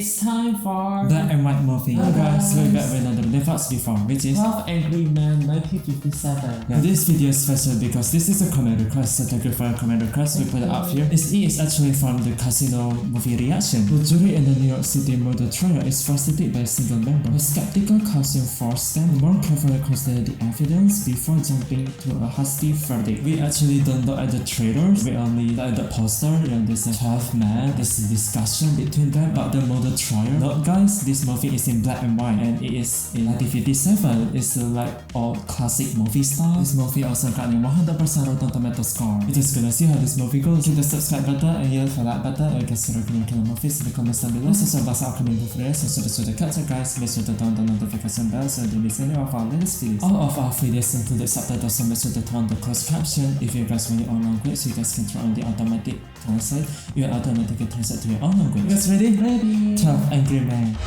It's time for Black and White movie. Hi guys, we're back with another Left before, which is 12 Angry Men 1957. yeah. This video is special because this is a comment request, so thank you for a comment request. We put it up here. It is actually from the Casino movie reaction. The jury in the New York City murder trial is frustrated by a single member. A skeptical counsel forced them to more carefully consider the evidence before jumping to a hasty verdict. We actually don't look at the trailers, we only look at the poster, and there's a 12 men, there's a discussion between them about the murder trial. Look guys, this movie is in black and white and it is in 1957. It's like old classic movie style. This movie also got a 100% Rotten Tomato score. We're just gonna see how this movie goes. Hit the subscribe button and hit the like button and guys recommend killer movies in the comments down below. Also bahasa upcoming videos, so the culture guys, make sure to turn on the notification bell so you don't miss any of our latest videos. All of our videos include subtitles, so make sure to turn on the closed caption. If you guys want your own language, you guys can turn on the automatic translate. You will automatically translate to your own language. You guys ready? Ready. 12 Angry Men.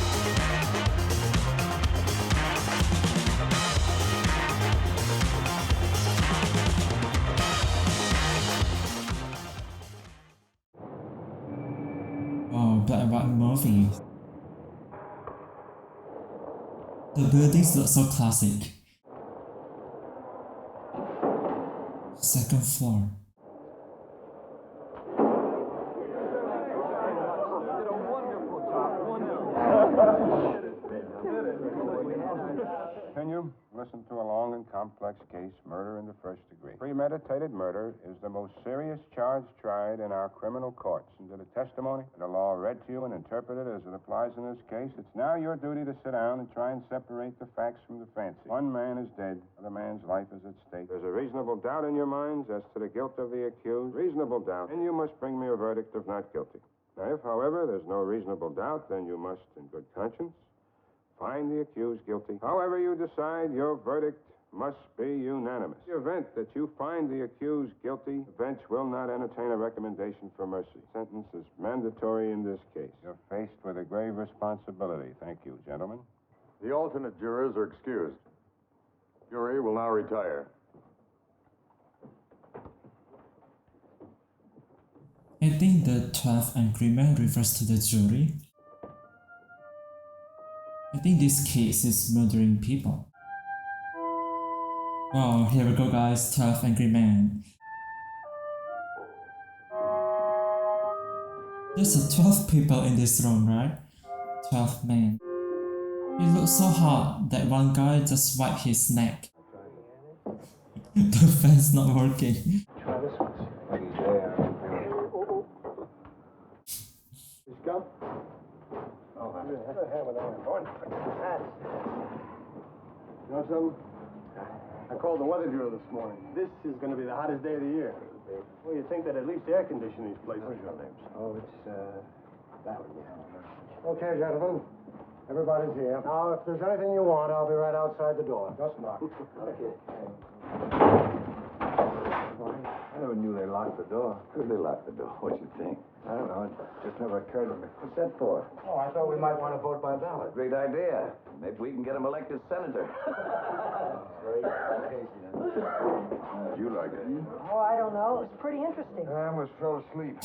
Oh, black and white movie. The buildings look so classic. Second floor. Continue. Listen to a long and complex case, murder in the first degree. Premeditated murder is the most serious charge tried in our criminal courts. And to the testimony and the law read to you and interpreted as it applies in this case, it's now your duty to sit down and try and separate the facts from the fancy. One man is dead, another man's life is at stake. There's a reasonable doubt in your minds as to the guilt of the accused. Reasonable doubt. And you must bring me a verdict of not guilty. Now, if, however, there's no reasonable doubt, then you must, in good conscience, find the accused guilty. However you decide, your verdict must be unanimous. In the event that you find the accused guilty, the bench will not entertain a recommendation for mercy. Sentence is mandatory in this case. You're faced with a grave responsibility. Thank you, gentlemen. The alternate jurors are excused. Jury will now retire. I think the 12 Angry Men refers to the jury. I think this case is murdering people. Wow, here we go guys, 12 Angry Men. There's 12 people in this room, right? 12 men. It looks so hot that one guy just wiped his neck. The fan's not working. Try this one. He's come? Oh, that's a hammer down. You know something? I called the weather bureau this morning. This is going to be the hottest day of the year. Well, you'd think that at least air condition these places. What's your names? Oh, it's, that one, yeah. Okay, gentlemen. Everybody's here. Now, if there's anything you want, I'll be right outside the door. Just knock. Okay. I never knew they locked the door. Could they lock the door? What you think? I don't know. It just never occurred to me. What's that for? Oh, I thought we might want to vote by ballot. Great idea. Maybe we can get him elected senator. Great. You like it? Oh, I don't know. It's pretty interesting. I almost fell asleep.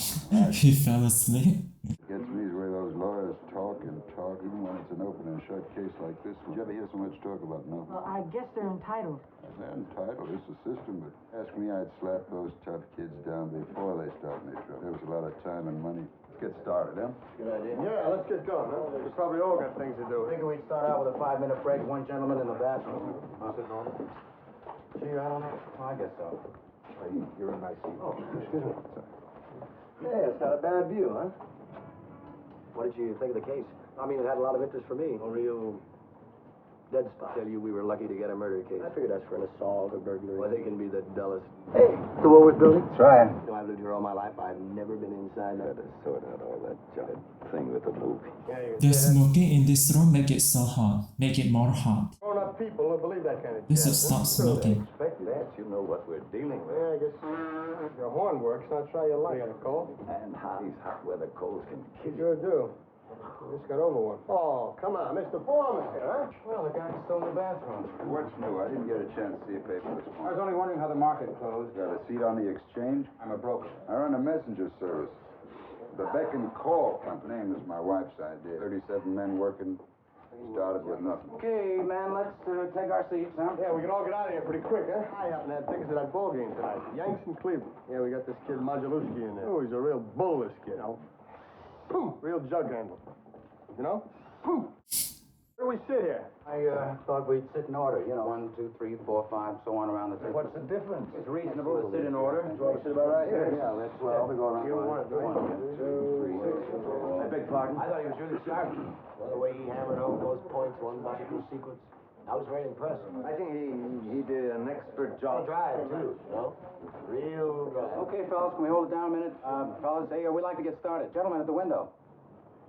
He fell asleep. Gets me the way those lawyers talk and talk, even when it's an open and shut case like this. Did you ever hear so much talk about nothing? Well, I guess they're entitled. They're entitled. It's a system, but ask me, I'd slap those tough kids down before they start any trouble. There was a lot of time and money. Let's get started, huh? Good idea. Yeah, let's get going. Huh? We probably all got things to do. Thinking we'd start out with a 5-minute break, one gentleman in the bathroom. Sitting on it. Gee, I don't know. Well, I guess so. You're in my seat. Oh, excuse me. Yeah, it's got a bad view, huh? What did you think of the case? I mean, it had a lot of interest for me. A real dead spot. Tell you we were lucky to get a murder case. I figured that's for an assault or burglary. Well, they can be the dullest. Hey, the Woolworth building? That's right. No, I've lived here all my life. I've never been inside that. Got to sort out all that junk thing with the movie. The smoking in this room make it so hot. Make it more hot. Grown-up people don't believe that kind of You shit. should stop smoking. Expect that. You know what we're dealing with. Yeah, I guess if your horn works, not try your luck. You got a cold? And hot. These hot weather colds can kill You you. sure do. I just got over one. Oh, come on, Mr. Foreman here, huh? Well, the guy's still in the bathroom. What's new? I didn't get a chance to see a paper this I was morning. only wondering how the market closed. Got a seat on the exchange? I'm a broker. I run a messenger service. The Beck and Call Company. Name is my wife's idea. 37 men working. Started with nothing. Okay, man, let's take our seats, huh? Yeah, we can all get out of here pretty quick, huh? I happen to have tickets to that ball game tonight. Yanks in Cleveland. Yeah, we got this kid Modulewski in there. Oh, he's a real bull, this kid. You know? Boom! Real jug handle. You know? Boom! Where do we sit here? I thought we'd sit in order, you know, 1, 2, 3, 4, 5, so on around the table. What's the difference? It's reasonable to sit in order. Well, we sit about right here. Yeah, let's, well, we go around. You want it, right? 1, 2, 3, 4. I beg pardon? I thought he was really sharp. Well, the way he hammered home those points, one by two sequence, I was very impressed. I think he did an expert job. Dry, too, you know? Real dry. Okay, fellas, can we hold it down a minute? Fellas, hey, we'd like to get started. Gentlemen at the window,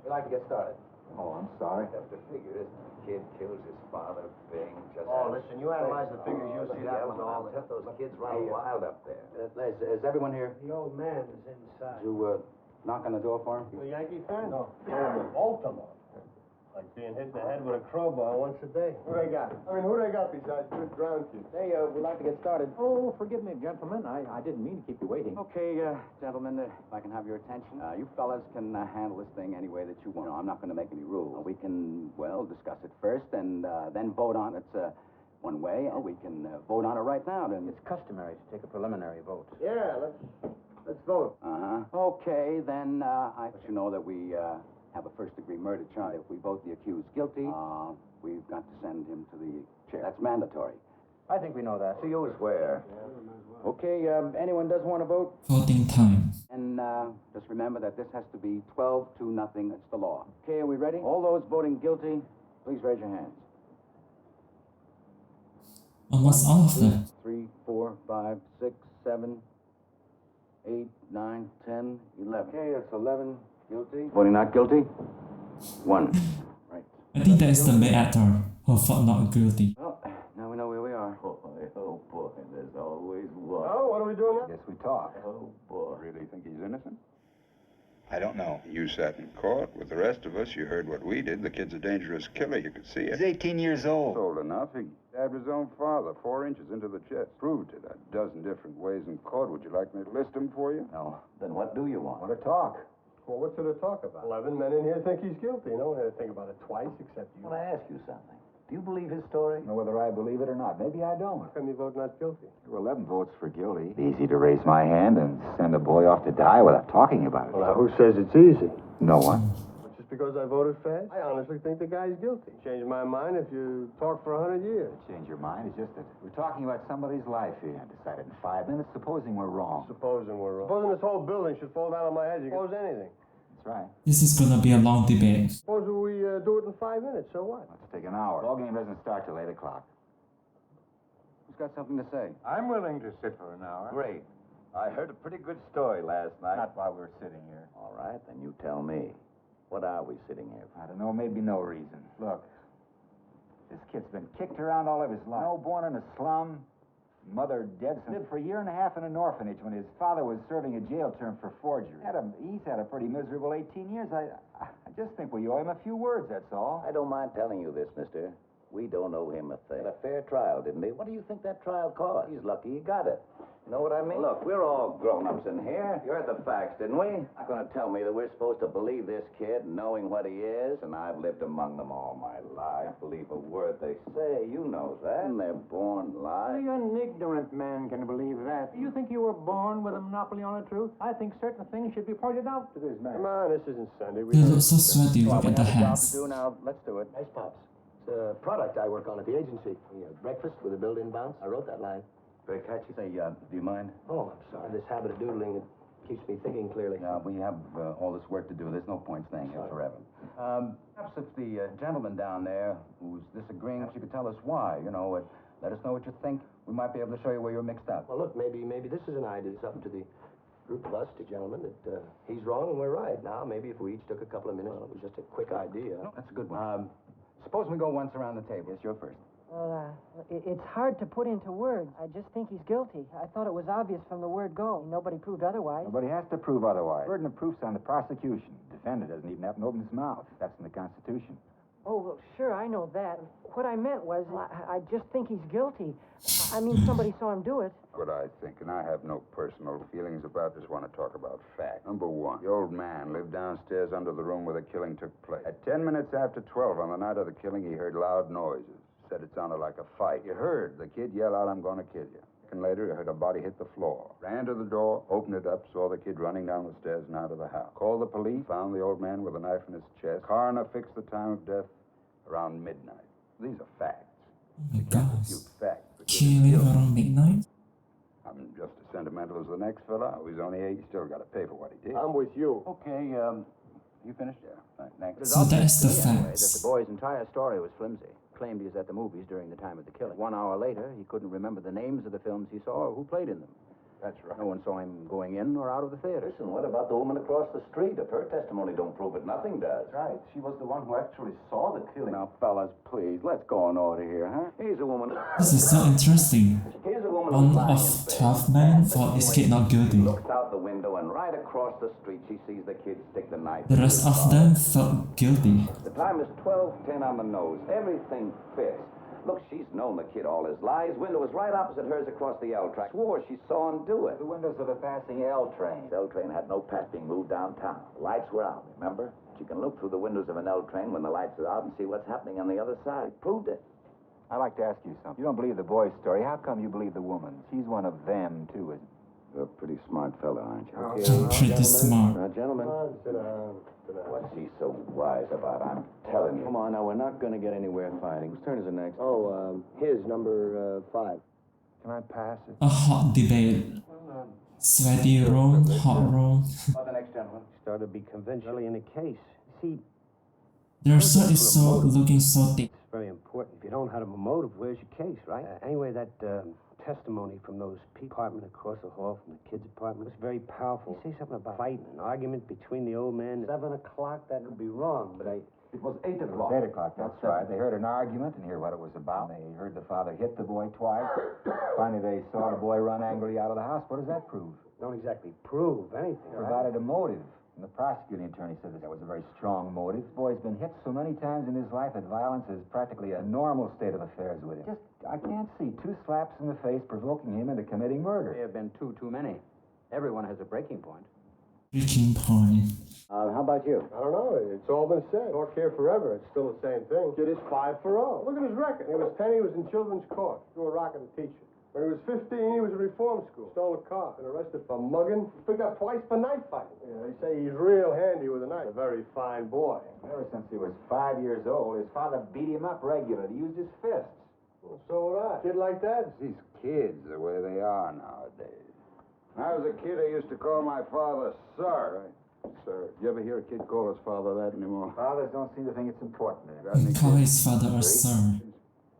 we'd like to get started. Oh, I'm sorry. I have to figure this kid kills his father, Bing, just... Oh, listen, you analyze the figures, you'll see that one all the... Those kids run wild up there. Is everyone here? The old man is inside. You, knock on the door for him? You a Yankee fan? No. Baltimore. Like being hit in the head with a crowbar once a day. Who they got? I mean, who they got besides good ground kids? Hey, we'd like to get started. Oh, forgive me, gentlemen. I didn't mean to keep you waiting. Okay, gentlemen, if I can have your attention. You fellas can handle this thing any way that you want. I'm not going to make any rules. We can, well, discuss it first and then vote on it one way. We can vote on it right now. Then It's customary to take a preliminary vote. Yeah, let's vote. Okay, then I let you know that we have a first-degree murder charge. If we vote the accused guilty, we've got to send him to the chair. That's mandatory. I think we know that. So you swear. Okay, anyone does want to vote? Voting time. And just remember that this has to be 12-0. It's the law. Okay, are we ready? All those voting guilty, please raise your hands. Almost all of them. 3, 4, 5, 6, 7, 8, 9, 10, 11. Okay, that's 11 guilty. Voting not guilty? 1. Right. I think that is the main actor who thought not guilty. Well, now we know where we are. Oh, boy, there's always one. Oh, what are we doing now? Guess we talk. Oh, boy. Really think he's innocent? I don't know. You sat in court with the rest of us. You heard what we did. The kid's a dangerous killer. You could see it. He's 18 years old. Old enough. He stabbed his own father 4 inches into the chest. Proved it a dozen different ways in court. Would you like me to list them for you? No. Then what do you want? Want to talk? Well, what's there to talk about? 11 men in here think he's guilty. No one had to think about it twice except you. I want to ask you something. Do you believe his story? Know whether I believe it or not. Maybe I don't. How come you vote not guilty? There were 11 votes for guilty. Easy to raise my hand and send a boy off to die without talking about it. Well, now, who says it's easy? No one. But just because I voted fast, I honestly think the guy's guilty. Change my mind if you talk for 100 years. Change your mind. It's just that we're talking about somebody's life here. I decided in 5 minutes, supposing we're wrong. Supposing we're wrong. Supposing this whole building should fall down on my head. You can suppose anything. That's right. This is gonna be a long debate. Suppose we do it in 5 minutes, so what? Let's take an hour. Ball game doesn't start till 8 o'clock. Who's got something to say? I'm willing to sit for an hour. Great. I heard a pretty good story last night. Not while we're sitting here. All right, then you tell me. What are we sitting here for? I don't know, maybe no reason. Look, this kid's been kicked around all of his life. No, born in a slum, mother dead. Lived for a year and a half in an orphanage when his father was serving a jail term for forgery. He's had a pretty miserable 18 years. I just think we owe him a few words, that's all. I don't mind telling you this, mister. We don't owe him a thing. Had a fair trial, didn't he? What do you think that trial cost? He's lucky he got it. You know what I mean? Look, we're all grown-ups in here. You heard the facts, didn't we? Not going to tell me that we're supposed to believe this kid knowing what he is, and I've lived among them all my life. Believe a word they say. You know that. And they're born lies. An ignorant man can believe that. You think you were born with a monopoly on the truth? I think certain things should be pointed out to this man. Come on, this isn't Sunday. They look so sweaty. Look at the We have a job hands. to do now. Let's do it. Nice pops. It's a product I work on at the agency. Breakfast with a built-in bounce. I wrote that line. Very catchy. Say, do you mind? Oh, I'm sorry. This habit of doodling, it keeps me thinking clearly. We have all this work to do. There's no point staying here forever. Perhaps if the gentleman down there who's disagreeing, if you could tell us why, let us know what you think. We might be able to show you where you're mixed up. Well, look, maybe this is an idea. It's up to the group of us, the gentlemen, that he's wrong and we're right. Now, maybe if we each took a couple of minutes, it was just a quick idea. No, that's a good one. Suppose we go once around the table. Yes, you're first. Well, it's hard to put into words. I just think he's guilty. I thought it was obvious from the word go. Nobody proved otherwise. Nobody has to prove otherwise. Burden of proof's on the prosecution. The defendant doesn't even have to open his mouth. That's in the Constitution. Oh, well, sure, I know that. What I meant was, I just think he's guilty. I mean, somebody saw him do it. What I think, and I have no personal feelings about this, want to talk about facts. Number one, the old man lived downstairs under the room where the killing took place. At 10 minutes after 12 on the night of the killing, he heard loud noises. Said it sounded like a fight. He heard the kid yell out, "I'm going to kill you." And later, he heard a body hit the floor. Ran to the door, opened it up, saw the kid running down the stairs and out of the house. Called the police, found the old man with a knife in his chest. Coroner fixed the time of death around midnight. These are facts. Oh my gosh. Few facts. The kid is Killing guilty. around midnight? I'm just as sentimental as the next fella. He's only 8. He's still got to pay for what he did. I'm with you. Okay, you finished? Yeah. All right, next. So that's the Anyway, facts. that the boy's entire story was flimsy. Claimed he was at the movies during the time of the killing. 1 hour later, he couldn't remember the names of the films he saw or who played in them. That's right. No one saw him going in or out of the theater. Listen, what about the woman across the street? If her testimony don't prove it, nothing does. Right. She was the one who actually saw the killing. Now, fellas, please, let's go in order here, huh? Here's a woman. This is so interesting. Here's a woman One who's lying of in bed. 12 men thought his kid not guilty. Looks out the window and right across the street she sees the kid stick the knife. The rest of them felt guilty. The time is 12:10 on the nose. Everything fits. Look, she's known the kid all his lives. Window was right opposite hers across the L track. Swore she saw him do it. The windows of the passing L train. The L train had no path being moved downtown. The lights were out, remember? You can look through the windows of an L train when the lights are out and see what's happening on the other side. Proved it. I'd like to ask you something. You don't believe the boy's story. How come you believe the woman's? She's one of them, too, isn't You're a pretty smart fella, aren't you? I'm pretty smart. Now, gentlemen. Come on, sit down. Sit down. What's he so wise about? I'm telling you. Come on, now, we're not going to get anywhere fighting. Whose turn is it next? Oh, his, number 5. Can I pass it? A hot debate. Sweaty room, hot room. About the next gentleman. Started to be convinced early in the case. See, Their shirt is so looking so thick. it's very important. If you don't have a motive, where's your case, right? Anyway, that testimony from those apartment across the hall from the kid's apartment was very powerful. You say something about fighting, an argument between the old man. 7 o'clock, that would be wrong, but it was 8 it? o'clock. 8 o'clock, that's right. They heard an argument and hear what it was about. They heard the father hit the boy twice. Finally, they saw the boy run angrily out of the house. What does that prove? Don't exactly prove anything. Provided a motive. And the prosecuting attorney said that was a very strong motive. The boy's been hit so many times in his life that violence is practically a normal state of affairs with him. I can't see 2 slaps in the face provoking him into committing murder. There have been too many. Everyone has a breaking point. Breaking point. How about you? I don't know. It's all been said. Talk here forever. It's still the same thing. Kid is 5 for 0. Look at his record. When he was 10, he was in children's court. Threw a rock at a teacher. When he was 15, he was at reform school. Stole a car. Been arrested for mugging. Picked up twice for knife fighting. They say he's real handy with a knife. A very fine boy. Ever since he was 5 years old, his father beat him up regularly. He used his fists. Well, so would I. Kid like that? These kids, the way they are nowadays. When I was a kid, I used to call my father Sir. Sir. You ever hear a kid call his father that anymore? Fathers don't seem to think it's important. Got any Call kids? his father a sir.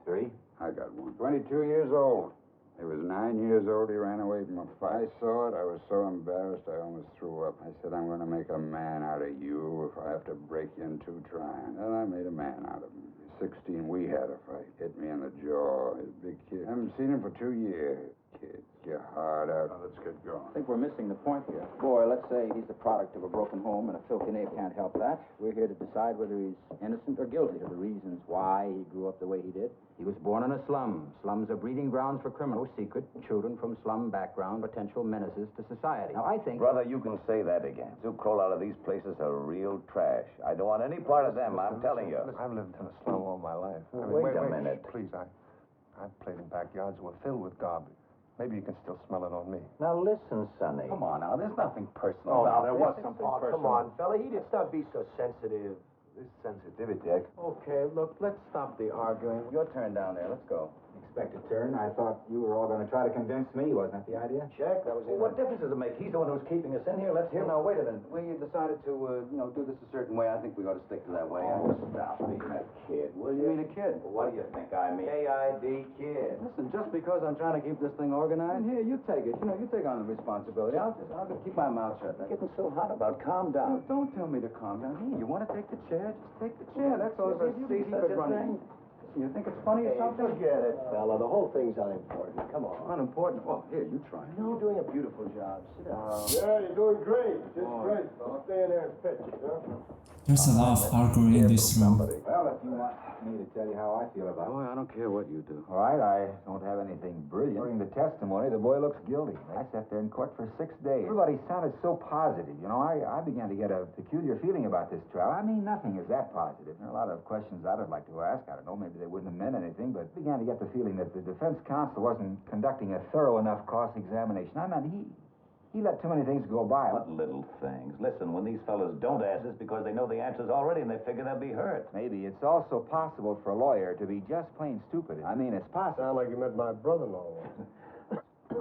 3? I got one. 22 years old. He was 9 years old. He ran away from a fight. I saw it. I was so embarrassed I almost threw up. I said, I'm going to make a man out of you if I have to break you in 2 trying. And I made a man out of him. 16, we had a fight. Hit me in the jaw. He's a big kid. Haven't seen him for 2 years. Kid, get hard out. Now, let's get going. I think we're missing the point here. Boy, let's say he's the product of a broken home, and a filthy knave can't help that. We're here to decide whether he's innocent or guilty of the reasons why he grew up the way he did. He was born in a slum. Slums are breeding grounds for criminals. No secret, children from slum background, potential menaces to society. Now, I think... Brother, you can say that again. Who crawl out of these places are real trash. I don't want any part of them, I'm telling you. I've lived in a slum all my life. Wait a minute. Please, I've played in backyards that were filled with garbage. Maybe you can still smell it on me. Now listen, Sonny. Come on now, there's nothing personal Oh, about there this. was something personal. Come on, fella. Let's not be so sensitive. This sensitivity. Okay, look, let's stop the arguing. Your turn down there. Let's go. Expect a turn. I thought you were all going to try to convince me. Wasn't that the idea? Check. That was it. What difference does it make? He's the one who's keeping us in here. Let's hear him. Now, wait a minute. We decided to, do this a certain way. I think we ought to stick to that way. Oh, stop being a kid, will You you? mean a kid? What do you think I mean? K-I-D, kid. Listen, just because I'm trying to keep this thing organized, here, you take it. You take on the responsibility. I'll just keep my mouth shut. You're getting so hot about. Calm down. Don't tell me to calm down. Here, you want to take the chair? Just take the chair. That's all. Ever see such a thing? You think it's funny or something? Forget it, fella. The whole thing's unimportant. Come on. Unimportant. Well, here, you try. You're doing a beautiful job. Sit down. Yeah, you're doing great. Just great, fella. Stay in there and pitch, you know? There's a lot of arguing in this room. Well, if if you want me to tell you how I feel about it. Boy, I don't care what you do. All right, I don't have anything brilliant. During the testimony, the boy looks guilty. I sat there in court for 6 days. Everybody sounded so positive. You know, I began to get a peculiar feeling about this trial. I mean, nothing is that positive. There are a lot of questions I'd have liked to ask. I don't know, maybe they wouldn't have meant anything, but I began to get the feeling that the defense counsel wasn't conducting a thorough enough cross-examination. I mean, he let too many things go by. What little things? Listen, when these fellas don't ask, it's because they know the answers already and they figure they'll be hurt. Maybe it's also possible for a lawyer to be just plain stupid. I mean, it's possible. Sound like you met my brother-in-law.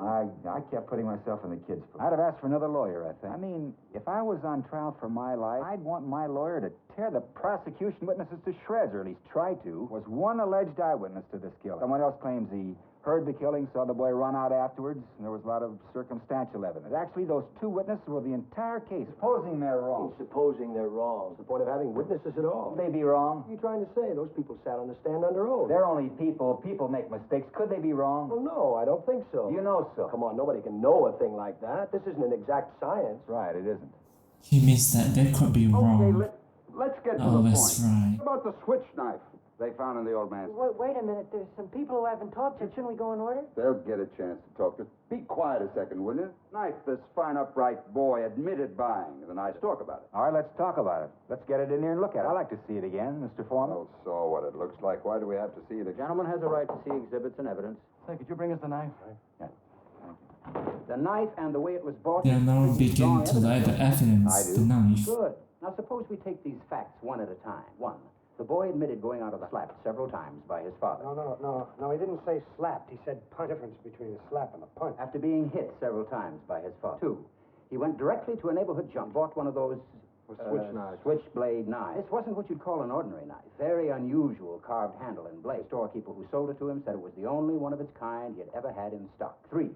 I kept putting myself in the kid's place. I'd have asked for another lawyer, I think. I mean, if I was on trial for my life, I'd want my lawyer to tear the prosecution witnesses to shreds, or at least try to. Was one alleged eyewitness to this killing. Someone else claims he heard the killing, saw the boy run out afterwards, and there was a lot of circumstantial evidence. Actually, those two witnesses were the entire case. Supposing they're wrong. Supposing they're wrong. What's the point of having witnesses at all? Could they be wrong? What are you trying to say? Those people sat on the stand under oath. They're only people. People make mistakes. Could they be wrong? Well, no, I don't think so. You know so. Come on, nobody can know a thing like that. This isn't an exact science. Right, it isn't. He means that they could be wrong. Let's get to Oh, the that's point. right. What about the switch knife they found in the old man's? Wait a minute. There's some people who haven't talked yet. Shouldn't we go in order? They'll get a chance to talk. Just be quiet a second, will you? Knife this fine, upright boy admitted buying. Then I'd talk about it. All right, let's talk about it. Let's get it in here and look at it. I'd like to see it again, Mr. Foreman. Oh, so what it looks like. Why do we have to see it again? Gentleman has a right to see exhibits and evidence. Say, could you bring us the knife? Yeah. The knife and the way it was bought. They are now beginning to lay the evidence, the knife. Good. Now, suppose we take these facts one at a time. One, the boy admitted going out of the slap several times by his father. No, he didn't say slapped. He said punch. Difference between a slap and a punch. After being hit several times by his father. Two, he went directly to a neighborhood junk, bought one of those switchblade knives. This wasn't what you'd call an ordinary knife. Very unusual carved handle and blade. The storekeeper who sold it to him said it was the only one of its kind he had ever had in stock. Three,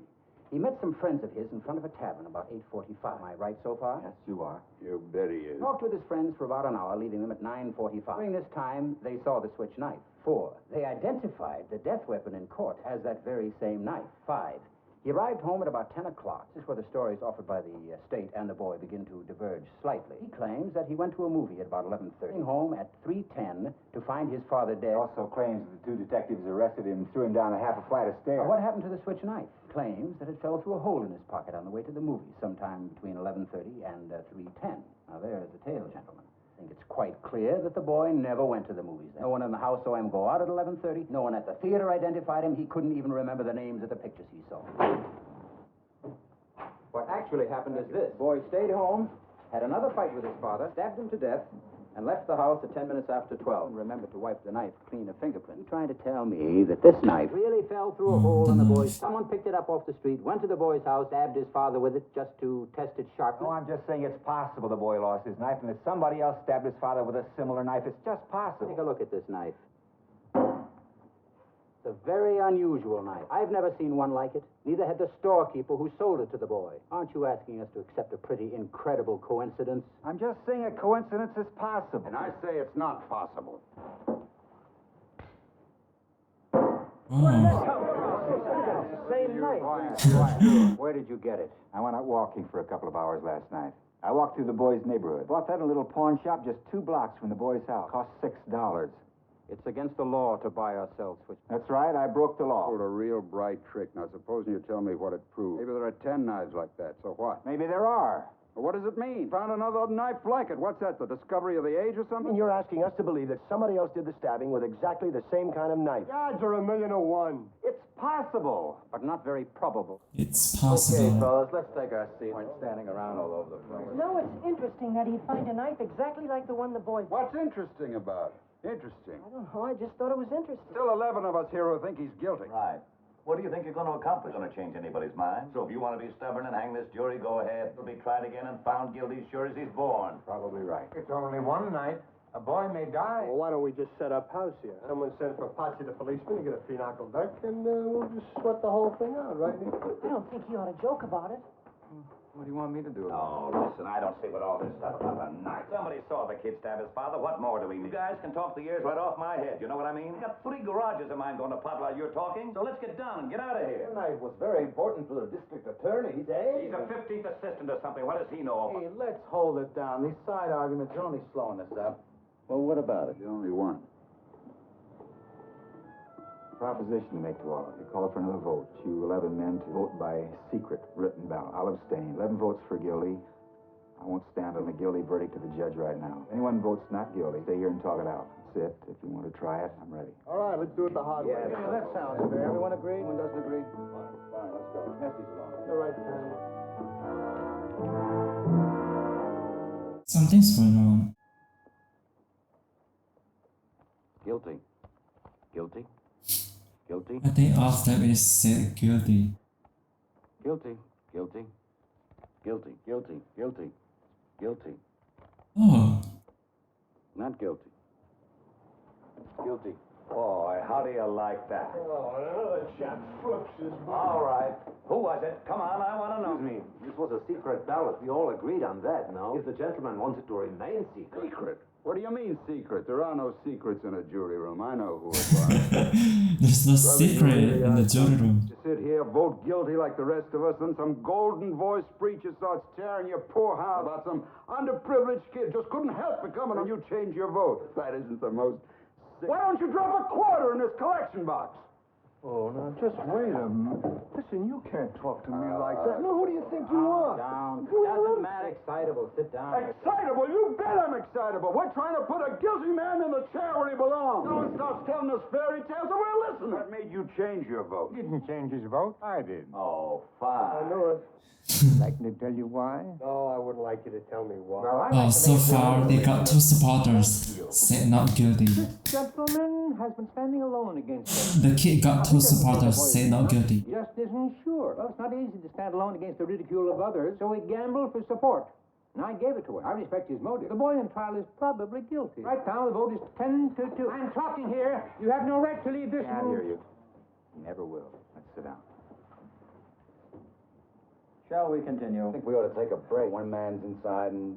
he met some friends of his in front of a tavern about 8:45. Am I right so far? Yes, you are. You bet he is. Talked with his friends for about an hour, leaving them at 9:45. During this time, they saw the switch knife. 4, they identified the death weapon in court as that very same knife. 5, he arrived home at about 10 o'clock. This is where the stories offered by the state and the boy begin to diverge slightly. He claims that he went to a movie at about 11:30, home at 3:10 to find his father dead. He also claims the two detectives arrested him and threw him down a half a flight of stairs. Now, what happened to the switch knife? Claims that it fell through a hole in his pocket on the way to the movie sometime between 11:30 and 3:10. Now, there's the tale, gentlemen. I think it's quite clear that the boy never went to the movies. No one in the house saw him go out at 11:30. No one at the theater identified him. He couldn't even remember the names of the pictures he saw. What actually happened is this. The boy stayed home, had another fight with his father, stabbed him to death, and left the house at 10 minutes after 12. And remembered to wipe the knife clean of fingerprints. You trying to tell me that this knife really fell through a hole in the boy's... Someone picked it up off the street, went to the boy's house, stabbed his father with it just to test its sharpness? No, I'm just saying it's possible the boy lost his knife and that somebody else stabbed his father with a similar knife. It's just possible. Take a look at this knife. It's a very unusual knife. I've never seen one like it. Neither had the storekeeper who sold it to the boy. Aren't you asking us to accept a pretty incredible coincidence? I'm just saying a coincidence is possible. And I say it's not possible. Same knife. Where did you get it? I went out walking for a couple of hours last night. I walked through the boy's neighborhood. Bought that in a little pawn shop just 2 blocks from the boy's house. Cost $6. It's against the law to buy or sell switch. That's right, I broke the law. Pulled a real bright trick. Now, supposing you tell me what it proves. Maybe there are 10 knives like that. So what? Maybe there are. Well, what does it mean? Found another knife like it. What's that, the discovery of the age or something? And you're asking us to believe that somebody else did the stabbing with exactly the same kind of knife. The odds are 1,000,000 to 1. It's possible. But not very probable. It's possible. fellas, let's take our seat. We're standing around all over the place. No, it's interesting that he'd find a knife exactly like the one the boy... What's interesting about it? Interesting. I don't know. I just thought it was interesting. Still 11 of us here who think he's guilty. Right. What do you think you're going to accomplish? Going to change anybody's mind? So if you want to be stubborn and hang this jury, go ahead. He'll be tried again and found guilty as sure as he's born. Probably right. It's only one night. A boy may die. Well, why don't we just set up house here? Someone send for Patsy the policeman to get a pinochle duck, and we'll just sweat the whole thing out, right? I don't think he ought to joke about it. What do you want me to do? Oh, listen, I don't see what all this stuff about a knife. Somebody saw the kid stab his father. What more do we need? You guys can talk the ears right off my head. You know what I mean? I got 3 garages of mine going to pot while you're talking. So let's get done and get out of here. The knife was very important for the district attorneys, eh? He's a 15th assistant or something. What does he know? Hey, let's hold it down. These side arguments are only slowing us up. Well, what about it? The only one. Proposition to make to all of you. Call for another vote. You 11 men to vote by secret written ballot. I'll abstain. 11 votes for guilty. I won't stand on a guilty verdict to the judge right now. If anyone votes not guilty, stay here and talk it out. That's it. If you want to try it, I'm ready. All right, let's do it the hard way. Yeah, that sounds fair. Everyone agree? Anyone doesn't agree? Fine, let's go. Pass these along. All right, Sam. Something's going on. Guilty. Guilty. Guilty. I think all of them is said guilty. Guilty. Guilty. Guilty. Guilty. Guilty. Guilty. Oh, Not guilty. Guilty. Boy, how do you like that? Oh, another chap flips his... All right. Who was it? Come on, I want to know. Excuse me, this was a secret ballot. We all agreed on that, no? If the gentleman wants it to remain secret. Secret? What do you mean secret? There are no secrets in a jury room. I know who it was. there's no secret in the jury room. You sit here, vote guilty like the rest of us, and some golden-voiced preacher starts tearing your poor heart about some underprivileged kid just couldn't help becoming, and you change your vote. That isn't the most... Why don't you drop a quarter in this collection box? Oh, now, just wait a minute. Listen, you can't talk to me like that. No, who do you think you are? Down. Doesn't matter. Excitable. Sit down. Excitable? You bet I'm excitable. We're trying to put a guilty man in the chair where he belongs. No one starts telling us fairy tales, and we're listening. What made you change your vote? He didn't change his vote. I did. Oh, I fine. knew it. Like me to tell you why? No, I wouldn't like you to tell me why. Oh, so far they got two supporters said not guilty. Gentleman has been standing alone against The kid got two supporters said not guilty. Just isn't sure. Well, it's not easy to stand alone against the ridicule of others, so he gambled for support. And I gave it to him. I respect his motive. The boy in trial is probably guilty. Right now, the vote is 10 to 2. I'm talking here. You have no right to leave this Can't room. hear you. You never will. Let's sit down. Shall we continue? I think we ought to take a break. One man's inside, and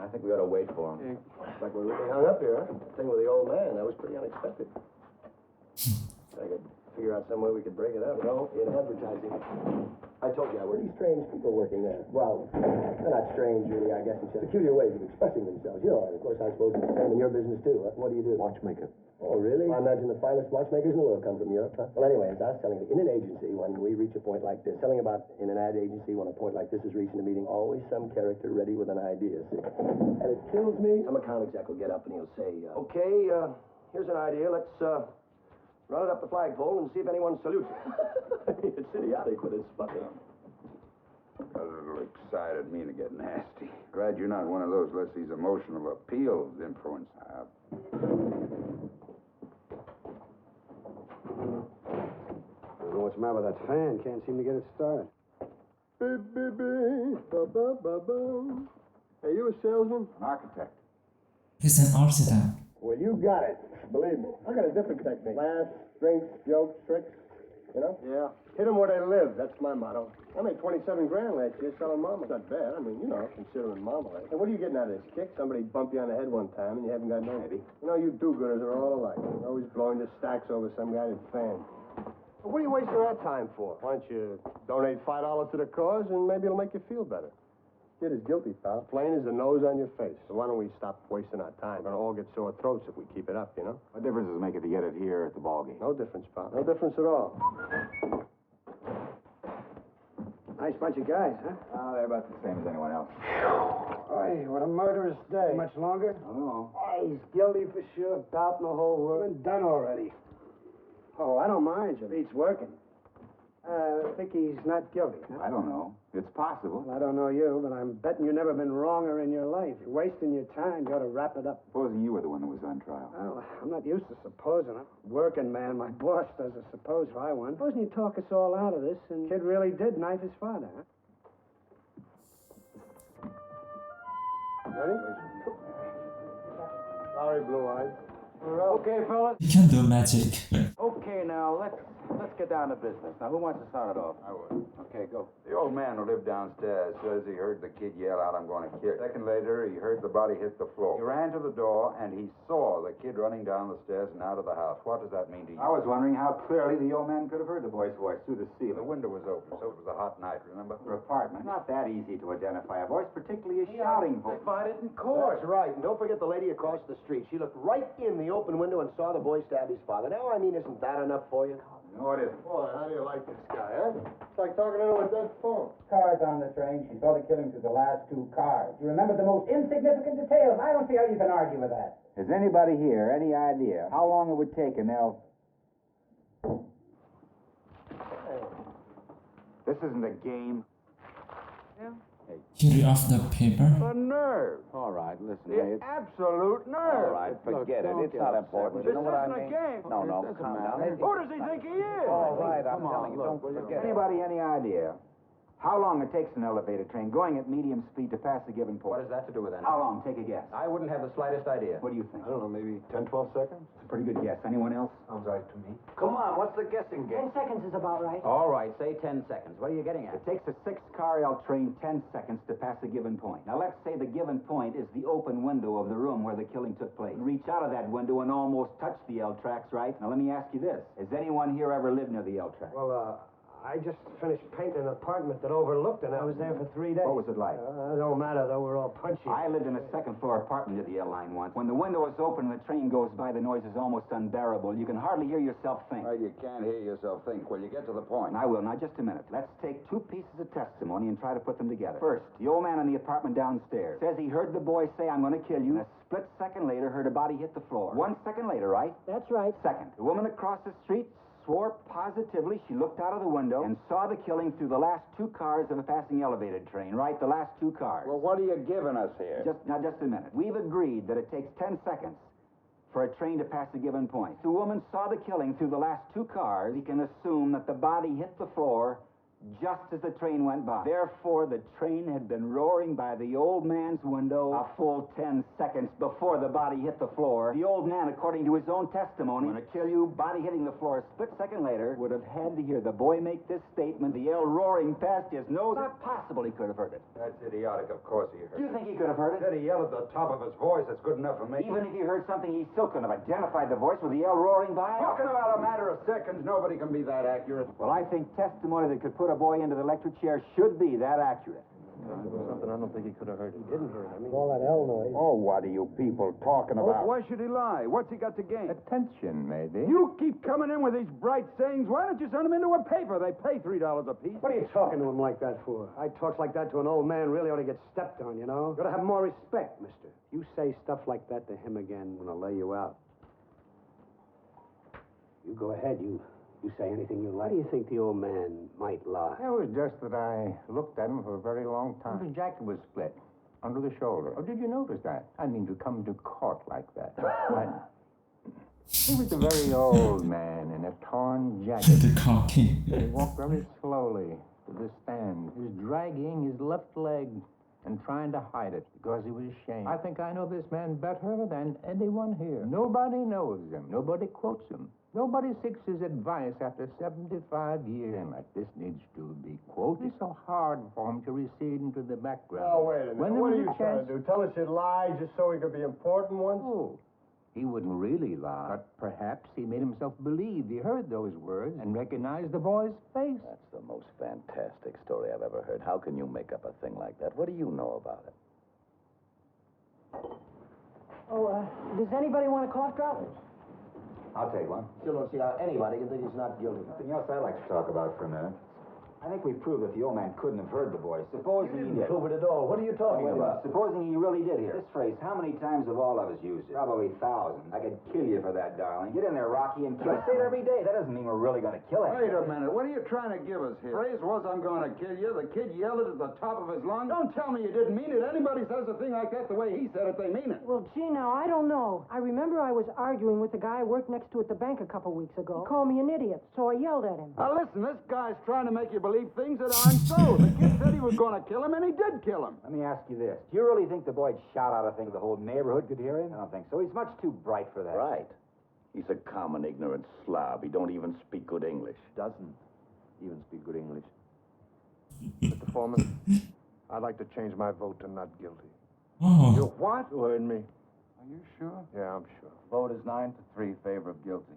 I think we ought to wait for him. Looks like we're really hung up here, huh? Thing with the old man, that was pretty unexpected. I could figure out some way we could break it up. You know, in advertising. I told you I work. Pretty strange people working there. Well, they're not strange, really, I guess. It's peculiar ways of expressing themselves. You know, and of course, I suppose it's the same in your business, too. Huh? What do you do? Watchmaker. Oh, really? I imagine the finest watchmakers in the world come from Europe, huh? Well, anyway, as I was telling you, in an agency, when we reach a point like this, telling about in an ad agency, when a point like this is reaching a meeting, always some character ready with an idea, see? And it kills me. Some account exec will get up and he'll say, okay, here's an idea. Let's, run it up the flagpole and see if anyone salutes it. It's idiotic, but it's funny. A little excited me to get nasty. Glad you're not one of those lets these emotional appeals influence. I don't know what's the matter with that fan. Can't seem to get it started. Beep, beep, beep. Ba-ba-ba-ba. Hey, you a salesman? An architect. He's an architect. Well, you got it. Believe me. I got a different technique. Laughs, drinks, jokes, tricks. You know? Yeah. Hit them where they live. That's my motto. I made 27 grand last year selling Marmalade. Not bad. I mean, you know, considering Marmalade. And what are you getting out of this, kick? Somebody bump you on the head one time and you haven't got no... Maybe. You know, you do-gooders are all alike. You're always blowing your stacks over some guy's fan. Well, what are you wasting our time for? Why don't you donate $5 to the cause and maybe it'll make you feel better. Kid is guilty, pal. Plain as the nose on your face. So why don't we stop wasting our time? We're gonna all get sore throats if we keep it up, you know? What difference does it make if you get it here at the ball game? No difference, pal. No difference at all. Nice bunch of guys, huh? Oh, they're about the same as anyone else. Oy, what a murderous day. Much longer? I don't know. Oh, he's guilty for sure. Doubt in the whole world. Been done already. Oh, I don't mind. Your beat's working. I think he's not guilty. Huh? I don't know. It's possible. Well, I don't know you, but I'm betting you've never been wronger in your life. You're wasting your time. You ought to wrap it up. Supposing you were the one that was on trial. Well, I'm not used to supposing. I'm a working man. My boss doesn't suppose I won. Supposing you talk us all out of this, and kid really did knife his father, huh? Ready? Sorry, Blue Eyes. Okay, fellas. He can do magic. Okay, now let's get down to business. Now, who wants to start it off? I would. Okay, go. The old man who lived downstairs says he heard the kid yell out, "I'm going to kill." Second later, he heard the body hit the floor. He ran to the door, and he saw the kid running down the stairs and out of the house. What does that mean to you? I was wondering how clearly the old man could have heard the boy's voice through the The ceiling. window was open, so it was a hot night, remember? Her apartment. Not that easy to identify a voice, particularly a shouting voice. Find it in court. That's right. And don't forget the lady across the street. She looked right in the open window and saw the boy stab his father. Now, I mean, isn't that enough for you? No, it isn't. Boy, how do you like this guy, huh? It's like talking into a dead phone. Cars on the train. She saw the killing through the last two cars. You remember the most insignificant details. I don't see how you can argue with that. Has anybody here any idea how long it would take an elf? This isn't a game. He read off the paper. The nerve. All right, listen, The hey, absolute nerve. All right, forget Look, it. It's don't not get important. upset You know This what I isn't a mean? game. No, It doesn't calm matter. down. Who does he think he is? All right, I'm Come on, telling you, look, don't forget it. Anybody any idea how long it takes an elevator train going at medium speed to pass a given point? What has that to do with anything? How long? Take a guess. I wouldn't have the slightest idea. What do you think? I don't know, maybe 10, 12 seconds? It's a pretty good guess. Anyone else? Sounds right to me. Come on, what's the guessing 10 game? seconds is about right. All right, say 10 seconds. What are you getting at? It takes a 6-car L train 10 seconds to pass a given point. Now, let's say the given point is the open window of the room where the killing took place. You reach out of that window and almost touch the L tracks, right? Now, let me ask you this. Has anyone here ever lived near the L tracks? Well, I just finished painting an apartment that overlooked it. I was there for 3 days. What was it like? It don't matter, though. We're all punchy. I lived in a second-floor apartment near the L line once. When the window is open and the train goes by, the noise is almost unbearable. You can hardly hear yourself think. Right, you can't hear yourself think. Well, you get to the point. I will. Now, just a minute. Let's take 2 pieces of testimony and try to put them together. First, the old man in the apartment downstairs says he heard the boy say, "I'm going to kill you," and a split second later heard a body hit the floor. 1 second later, right? That's right. Second, the woman across the street swore positively she looked out of the window and saw the killing through the last 2 cars of a passing elevated train, right? The last 2 cars. Well, what are you giving us here? Just a minute. We've agreed that it takes 10 seconds for a train to pass a given point. The woman saw the killing through the last 2 cars. We can assume that the body hit the floor just as the train went by. Therefore, the train had been roaring by the old man's window a full 10 seconds before the body hit the floor. The old man, according to his own testimony, when to kill you, body hitting the floor a split second later, would have had to hear the boy make this statement, the yell roaring past his nose. Not possible he could have heard it. That's idiotic. Of course he heard Do you think he could have heard it? Said he yelled at the top of his voice. That's good enough for me. Even if he heard something, he still couldn't have identified the voice with the yell roaring by. Talking about a matter of seconds, nobody can be that accurate. Well, I think testimony that could put a boy into the electric chair should be that accurate. Something I don't think he could have heard. He didn't hear it. I mean, all that L noise. Oh, what are you people talking about? Why should he lie? What's he got to gain? Attention, maybe. You keep coming in with these bright sayings. Why don't you send them into a paper? They pay $3 a piece. What are you talking to him like that for? I talks like that to an old man really ought to get stepped on, you know? You ought to have more respect, mister. You say stuff like that to him again, I'm gonna lay you out. You go ahead, you say anything you like. Why do you think the old man might lie? It was just that I looked at him for a very long time. His jacket was split under the shoulder. Oh, did you notice that? I mean, to come to court like that. He was a very old man in a torn jacket. The cocky. He walked very slowly to the stand. He was dragging his left leg and trying to hide it because he was ashamed. I think I know this man better than anyone here. Nobody knows him. Nobody quotes him. Nobody seeks his advice after 75 years. And like this needs to be quoted. It's so hard for him to recede into the background. Oh, wait a minute. When there What are was you a trying chance- to do? Tell us you'd lie just so he could be important once? Oh, he wouldn't really lie. But perhaps he made himself believe he heard those words and recognized the boy's face. That's the most fantastic story I've ever heard. How can you make up a thing like that? What do you know about it? Oh, does anybody want a cough drop? I'll take one. Still don't see how anybody can think he's not guilty. Something else I'd like to talk about for a minute. I think we proved that the old man couldn't have heard the voice. Supposing he did. Prove it at all. What are you talking about? Supposing he really did hear. This phrase, how many times have all of us used it? Probably thousands. I could kill you for that, darling. Get in there, Rocky, and kill. I say it every day. That doesn't mean we're really going to kill him. Wait a minute. What are you trying to give us here? Phrase was, I'm going to kill you. The kid yelled it at the top of his lungs. Don't tell me you didn't mean it. Anybody says a thing like that the way he said it, they mean it. Well, gee, now, I don't know. I remember I was arguing with the guy I worked next to at the bank a couple weeks ago. He called me an idiot, so I yelled at him. Now, listen, this guy's trying to make you believe things that aren't so. The kid said he was going to kill him, and he did kill him. Let me ask you this. Do you really think the boy'd shout out a thing the whole neighborhood could hear him? I don't think so. He's much too bright for that. Right. He's a common, ignorant slob. He don't even speak good English. Doesn't even speak good English. Mr. Foreman, I'd like to change my vote to not guilty. Oh. You what? You heard me. Are you sure? Yeah, I'm sure. Vote is 9-3, favor of guilty.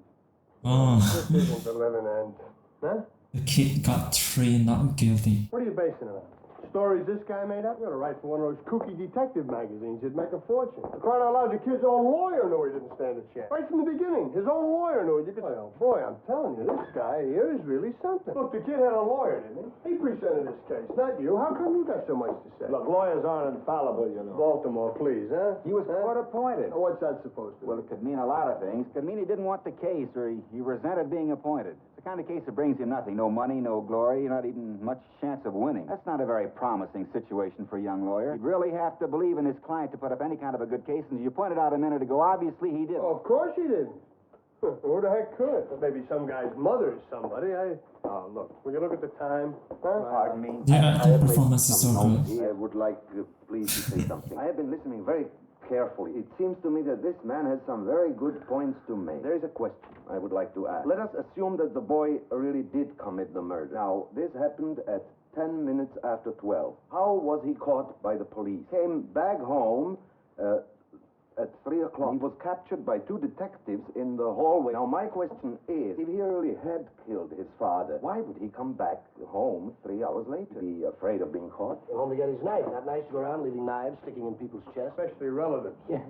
Oh. This isn't the living end. Huh? The kid got 3 not guilty. What are you basing it on? Stories this guy made up? You ought to write for one of those kooky detective magazines. You'd make a fortune. The crying out loud, your kid's own lawyer knew he didn't stand a chance. Right from the beginning, his own lawyer knew it. You could... Oh, boy, I'm telling you, this guy here is really something. Look, the kid had a lawyer, didn't he? He presented his case, not you. How come you got so much to say? Look, lawyers aren't infallible, you know. Baltimore, please, huh? He was court appointed. What's that supposed to Well, it could mean a lot of things. It could mean he didn't want the case, or he resented being appointed. It's the kind of case that brings you nothing. No money, no glory, not even much chance of winning. That's not a very promising situation for a young lawyer. He'd really have to believe in his client to put up any kind of a good case, and as you pointed out a minute ago, obviously he didn't. Oh, of course he didn't. Who the heck could? Well, maybe some guy's mother is somebody. Oh, look, will you look at the time? Huh? Pardon me. The acting performance is so good. I would like, please, to say something. I have been listening very carefully. It seems to me that this man has some very good points to make. There is a question I would like to ask. Let us assume that the boy really did commit the murder. Now, this happened at 10 minutes after 12. How was he caught by the police? Came back home at 3 o'clock. He was captured by 2 detectives in the hallway. Now, my question is, if he really had killed his father, why would he come back home 3 hours later? Be afraid of being caught? Home to get his knife. Not nice to go around leaving knives sticking in people's chests. Especially relatives. Yeah.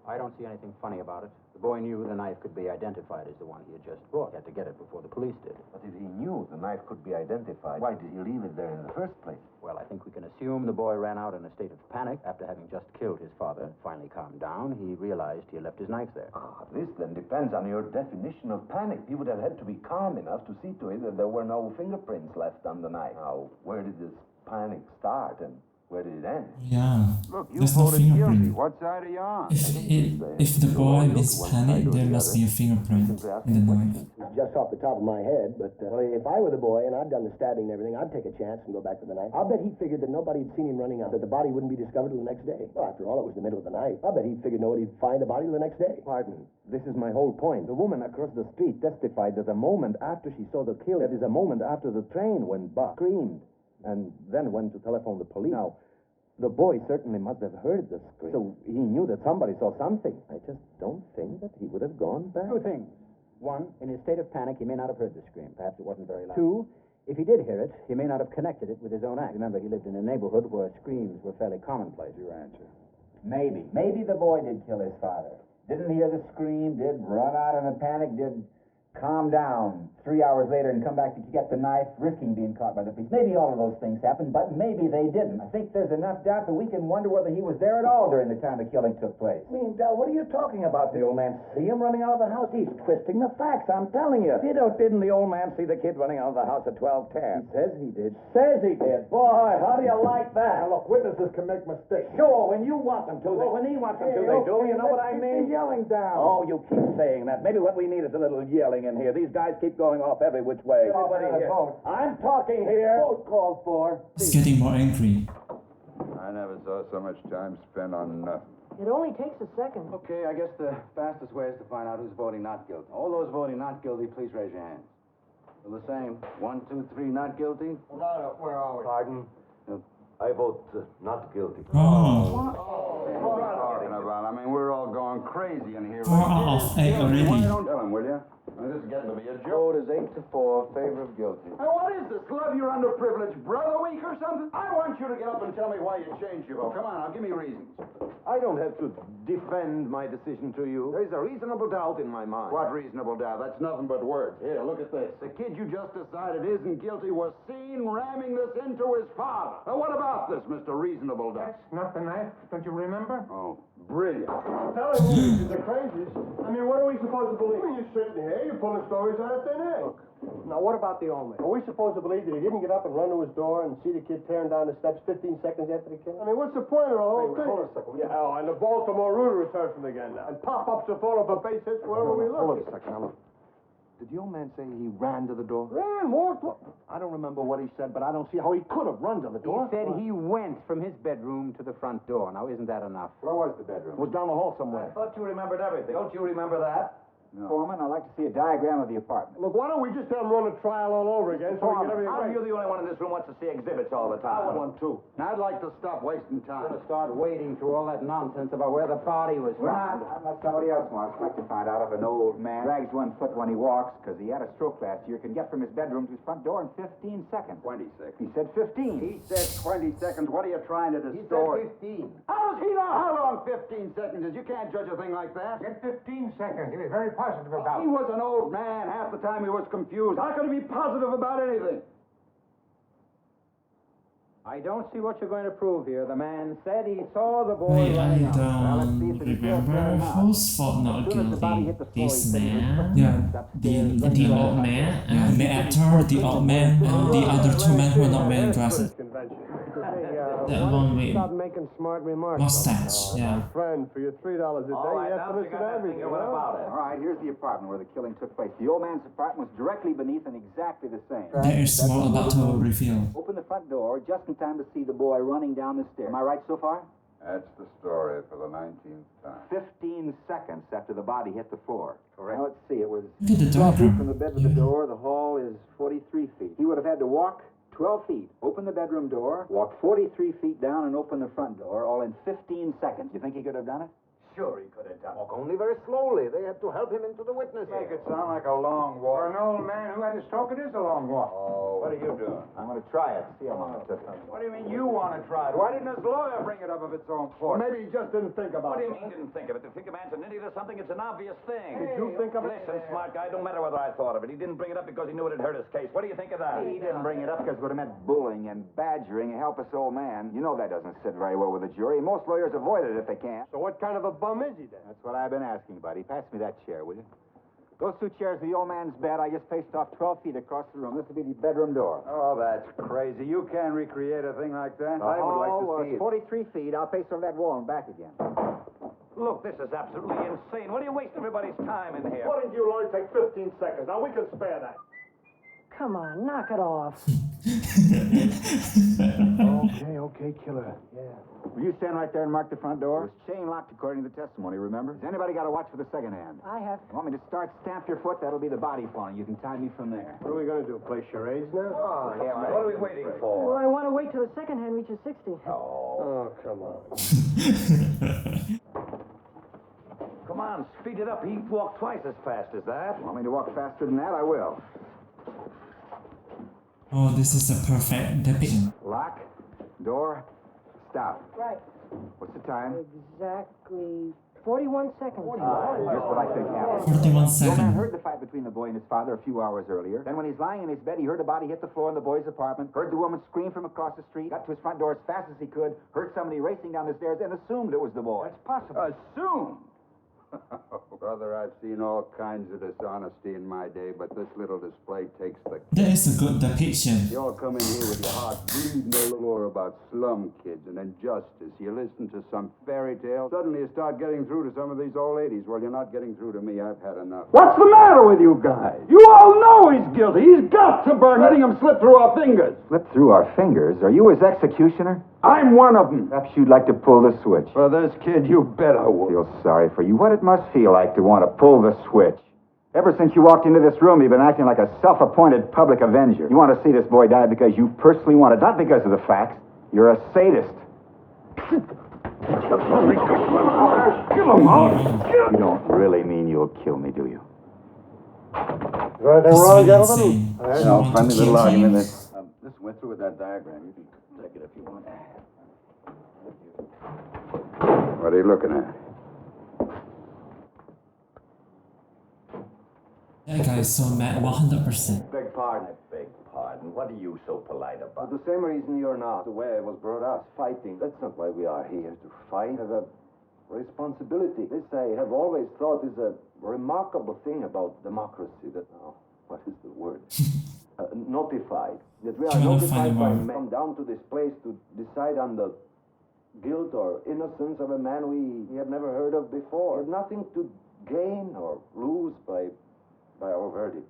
I don't see anything funny about it. The boy knew the knife could be identified as the one he had just bought. He had to get it before the police did. But if he knew the knife could be identified, why did he leave it there in the first place? Well, I think we can assume the boy ran out in a state of panic after having just killed his father. Finally calmed down, he realized he had left his knife there. This then depends on your definition of panic. He would have had to be calm enough to see to it that there were no fingerprints left on the knife. Now, where did this panic start and where did it end? Yeah. Look, you There's no voted guilty. fingerprint. What side are you on? If the boy is panicked, there must be a fingerprint in the knife. Just off the top of my head, but if I were the boy and I'd done the stabbing and everything, I'd take a chance and go back for the knife. I'll bet he figured that nobody had seen him running out, that the body wouldn't be discovered till the next day. Well, after all, it was the middle of the night. I'll bet he figured nobody'd find the body till the next day. Pardon. This is my whole point. The woman across the street testified that the moment after she saw the kill, that is a moment after the train when Buck screamed and then went to telephone the police. Now, the boy certainly must have heard the scream, so he knew that somebody saw something. I just don't think that he would have gone back. 2 things. 1, in his state of panic, he may not have heard the scream. Perhaps it wasn't very loud. 2, if he did hear it, he may not have connected it with his own act. Remember, he lived in a neighborhood where screams were fairly commonplace. Your answer. Maybe. Maybe the boy did kill his father. Didn't hear the scream, did run out in a panic, did calm down 3 hours later and come back to get the knife, risking being caught by the police. Maybe all of those things happened, but maybe they didn't. I think there's enough doubt that we can wonder whether he was there at all during the time the killing took place. I mean, Del, what are you talking about? The old man see him running out of the house? He's twisting the facts, I'm telling you. Didn't the old man see the kid running out of the house at 12:10? He says he did. Says he did. Boy, how do you like that? Now, look, witnesses can make mistakes. Sure, when you want them to. When he wants them to, they do. You know what I mean? Yelling down. Oh, you keep saying that. Maybe what we need is a little yelling in here. These guys keep going off every which way. Everybody here. I'm talking here. Vote called for. It's getting more angry. I never saw so much time spent on nothing. It only takes a second. Okay, I guess the fastest way is to find out who's voting not guilty. All those voting not guilty, please raise your hands. They're the same. 1, 2, 3, not guilty. No, where are we? Pardon? I vote not guilty. Talking about? I mean, we're all going crazy in here. 4 out of 8 already. Tell him, will you? This is getting to be a joke. Vote is 8-4, favor of guilty. Hey, what is this? Love your underprivileged brother week or something? I want you to get up and tell me why you changed your vote. Come on, now, give me reasons. I don't have to defend my decision to you. There is a reasonable doubt in my mind. What reasonable doubt? That's nothing but words. Here, look at this. The kid you just decided isn't guilty was seen ramming this into his father. Now, what about this, Mr. Reasonable Doubt? That's not the knife, don't you remember? Oh, brilliant. Tell him the crazies. I mean, what are we supposed to believe? I mean, you're sitting here, you're pulling stories out of thin air. Look, now what about the old man? Are we supposed to believe that he didn't get up and run to his door and see the kid tearing down the steps 15 seconds after the kill? I mean, what's the point of the whole thing? Hold on a second. Yeah, oh, and the Baltimore Rooter returns from the gun now. And pop-ups are falling for base hits wherever we look. Hold on a second, now look. Did the old man say he ran to the door? Ran, walked. I don't remember what he said, but I don't see how he could have run to the door. He said he went from his bedroom to the front door. Now, isn't that enough? Where was the bedroom? It was down the hall somewhere. I thought you remembered everything. Don't you remember that? No. Foreman, I'd like to see a diagram of the apartment. Look, why don't we just have him run the trial all over again so we get everything How right? you're the only one in this room wants to see exhibits all the time. I want to. Now, I'd like to stop wasting time. Gonna start wading through all that nonsense about where the body was found. Unless somebody else wants. I'd like to find out if an old man drags 1 foot when he walks because he had a stroke last year, can get from his bedroom to his front door in 15 seconds. 20 seconds. He said 15. He said 20 seconds. What are you trying to distort? He said 15. How does he know how long 15 seconds is? You can't judge a thing like that. Get 15 seconds. He was very positive about He it. was an old man. Half the time he was confused. How could he be positive about anything? I don't see what you're going to prove here. The man said he saw the boy Wait, I running out. don't remember whose fault not guilty. This man, the old man, and the actor, the old man, and the other two men who are not wearing glasses. That one with Stop making smart remarks. mustache, yeah. Friend, for your $3 a day, you have to listen to everything. What about it? All right, here's the apartment where the killing took place. The old man's apartment was directly beneath and exactly the same. There is more about to reveal. Open the front door just in time to see the boy running down the stairs. Am I right so far? That's the story for the 19th time. 15 seconds after the body hit the floor. Correct. Now, let's see. It was Look at the 12 feet diagram. from the bed to the door. The hall is 43 feet. He would have had to walk 12 feet, open the bedroom door, walk 43 feet down, and open the front door, all in 15 seconds. You think he could have done it? Sure he could have done it. Walk only very slowly. They had to help him into the witness. Make it sound like a long For walk. an old man who had a stroke, it is a long walk. Oh, What are you doing? I'm going to try it. See how long it took. What do you mean you want to try it? Why didn't his lawyer bring it up of its own Or force? maybe he just didn't think about What do it. you mean didn't think of it? To think a man's an idiot or something, it's an obvious thing. Did you think of it? Listen, smart guy, don't matter whether I thought of it. He didn't bring it up because he knew it'd hurt his case. What do you think of that? He didn't bring it up because it would have meant bullying and badgering a helpless old man. You know that doesn't sit very well with a jury. Most lawyers avoid it if they can. So what kind of a bum is he then? That's what I've been asking, buddy. Pass me that chair, will you? Those two chairs are the old man's bed. I just faced off 12 feet across the room. This will be the bedroom door. Oh, that's crazy. You can't recreate a thing like that. I would like to see it. 43 feet. I'll face over that wall and back again. Look, this is absolutely insane. What are you wasting everybody's time in here? Why didn't you only take 15 seconds? Now, we can spare that. Come on, knock it off. Okay, killer. Yeah. Will you stand right there and mark the front door? It was chain locked according to the testimony, remember? Has anybody got to watch for the second hand? I have. You want me to start? Stamp your foot? That'll be the body falling. You can tie me from there. What are we going to do? Play charades now? Oh, yeah, what are we waiting for? Well, I want to wait till the second hand reaches 60. Oh, come on. Come on, speed it up. He walked twice as fast as that. Want me to walk faster than that? I will. Oh, this is a perfect depiction. Lock, door, stop. Right. What's the time? Exactly 41 seconds. Here's what I think happened. 41 The old man seconds. heard the fight between the boy and his father a few hours earlier. Then when he's lying in his bed, he heard the body hit the floor in the boy's apartment, heard the woman scream from across the street, got to his front door as fast as he could, heard somebody racing down the stairs, and assumed it was the boy. That's possible. Assume. Brother, I've seen all kinds of dishonesty in my day, but this little display takes the... That is a good depiction. You all come in here with your heart bleeding all over about slum kids and injustice. You listen to some fairy tale. Suddenly you start getting through to some of these old ladies. Well, you're not getting through to me. I've had enough. What's the matter with you guys? You all know he's guilty. He's got to burn, letting him slip through our fingers. Slip through our fingers? Are you his executioner? I'm one of them. Perhaps you'd like to pull the switch. For this kid, you bet I would. Feel sorry for you. What it must feel like to want to pull the switch. Ever since you walked into this room, you've been acting like a self-appointed public avenger. You want to see this boy die because you personally want it, not because of the facts. You're a sadist. Kill him, Howard. You don't really mean you'll kill me, do you? You got anything wrong, gentlemen? Insane. All right. She No, want friendly to little kill argument. him. This went through with that diagram. You can take it if you want. What are you looking at? That guy is so mad, 100%. Beg pardon. Beg pardon. What are you so polite about? For the same reason you're not. The way I was brought up, fighting. That's not why we are here, to fight. I have a responsibility. This I have always thought is a remarkable thing about democracy. That, what is the word? Notified. That we are Trying to notified find a by word. men. Come down to this place to decide on the guilt or innocence of a man we have never heard of before. We have nothing to gain or lose by our verdict.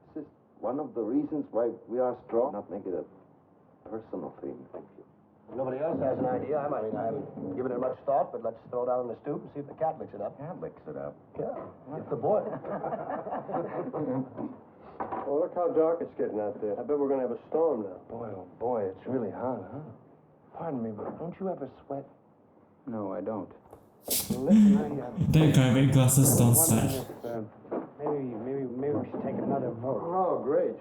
the reasons why we are strong. Not make it a personal thing. Thank you. If nobody else has an idea, I haven't given it much thought, but let's throw it out on the stoop and see if the cat licks it up. Cat licks it up. Yeah, it's the boy. Oh, look how dark it's getting out there. I bet we're going to have a storm now. Boy, oh boy, it's really hot, huh? Pardon me, but don't you ever sweat? No, I don't. Listen, That guy with glasses don't sweat. Maybe we should take another vote. Oh, great.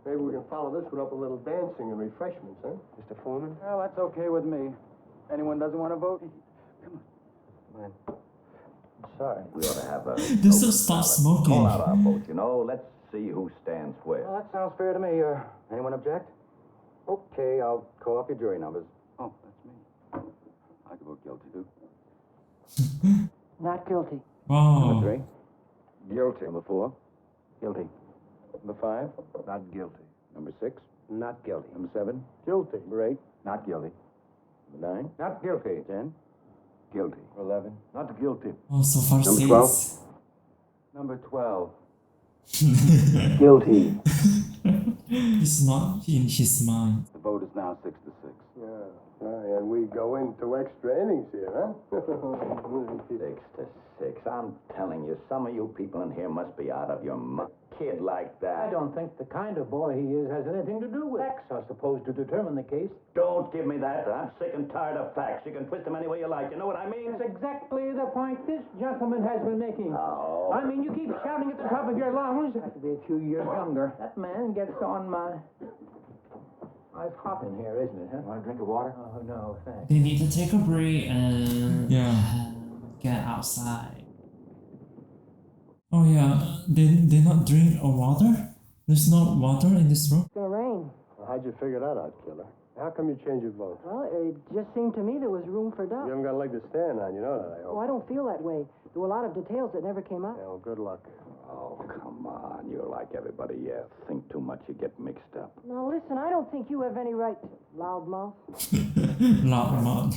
Maybe we can follow this one up with a little dancing and refreshments, huh? Mr. Foreman? Well, that's okay with me. Anyone doesn't want to vote? Come on. I'm sorry. We ought to have a... This will stop smoking. Call out our vote, you know. Let's see who stands where. Well, that sounds fair to me. Anyone object? Okay, I'll call up your jury numbers. Oh, that's me. I could vote guilty, too. Not guilty. Wow. Number 3? Guilty. Number 4? Guilty. Number 5? Not guilty. Number 6? Not guilty. Number 7? Guilty. Number 8? Not guilty. Number 9? Not guilty. 10? Guilty. 11? Not guilty. Oh, so far Number 6. Number 12? Guilty. It's not in his mind. The vote is now 6 to 6. Yeah. And we go into extra innings here, huh? 6 to 6. I'm telling you, some of you people in here must be out of your mind. Kid like that. I don't think the kind of boy he is has anything to do with facts are supposed to determine the case. Don't give me that. I'm sick and tired of facts. You can twist them any way you like. You know what I mean? That's exactly the point this gentleman has been making. Oh. I mean, you keep shouting at the top of your lungs. I have to be a few years younger. That man gets on my... It's hot in here, isn't it, huh? Want a drink of water? Oh, no, thanks. They need to take a break and Yeah. get outside. Oh yeah, they not drink a water? There's no water in this room? It's gonna rain. Well, how'd you figure that out, killer? How come you changed your vote? Well, it just seemed to me there was room for You doubt. haven't got a leg to stand on, you know that, I hope. Oh, I don't feel that way. There were a lot of details that never came out. Yeah, well, good luck. Oh, come on. You're like everybody else. Think too much, you get mixed up. Now, listen, I don't think you have any right, loudmouth. Loud mouth.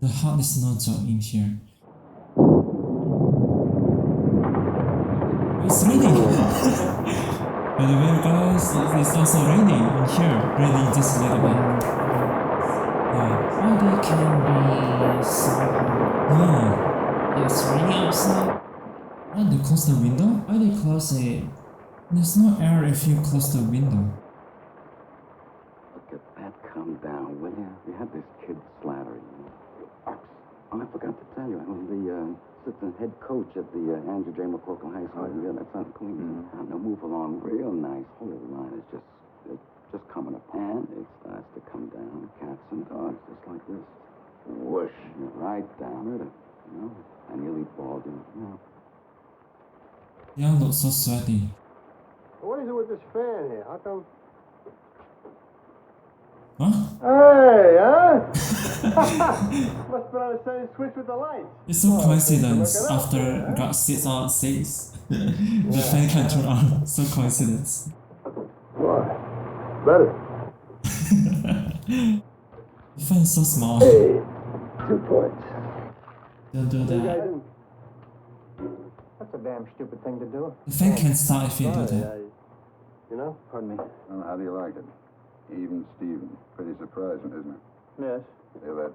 The heart is no joke in here. It's raining! By the way, guys, it's also raining in here. Raining just a little bit. Yeah. Why they can be so... Yeah. It's raining outside. Why they close the window? Why they close it? There's no air if you close the window. Look at that. Calm down, will you? We had this kid Slattery. Oh, I forgot to tell you. I'm the assistant head coach at the Andrew J. McCorkle High School. Yeah, that's on Queens. Now move along real nice. The whole line is just coming up. And it starts to come down. Cats and dogs, just like this. Whoosh. Right down it. You know? And you leap ball, you know. Yeah, looks so sweaty. What is it with this fan here? How come... Huh? Hey, huh? Must be on the same switch with the lights. It's so coincidence after God sits on 6. The fan can turn on. So coincidence. What? Better. The fan is so small. Hey, 2 points. Don't do that. That's a damn stupid thing to do. The fan can start if you do that. You know? Pardon me. Well, how do you like it? Even Steven. Pretty surprising, isn't it? Yes. Yeah, that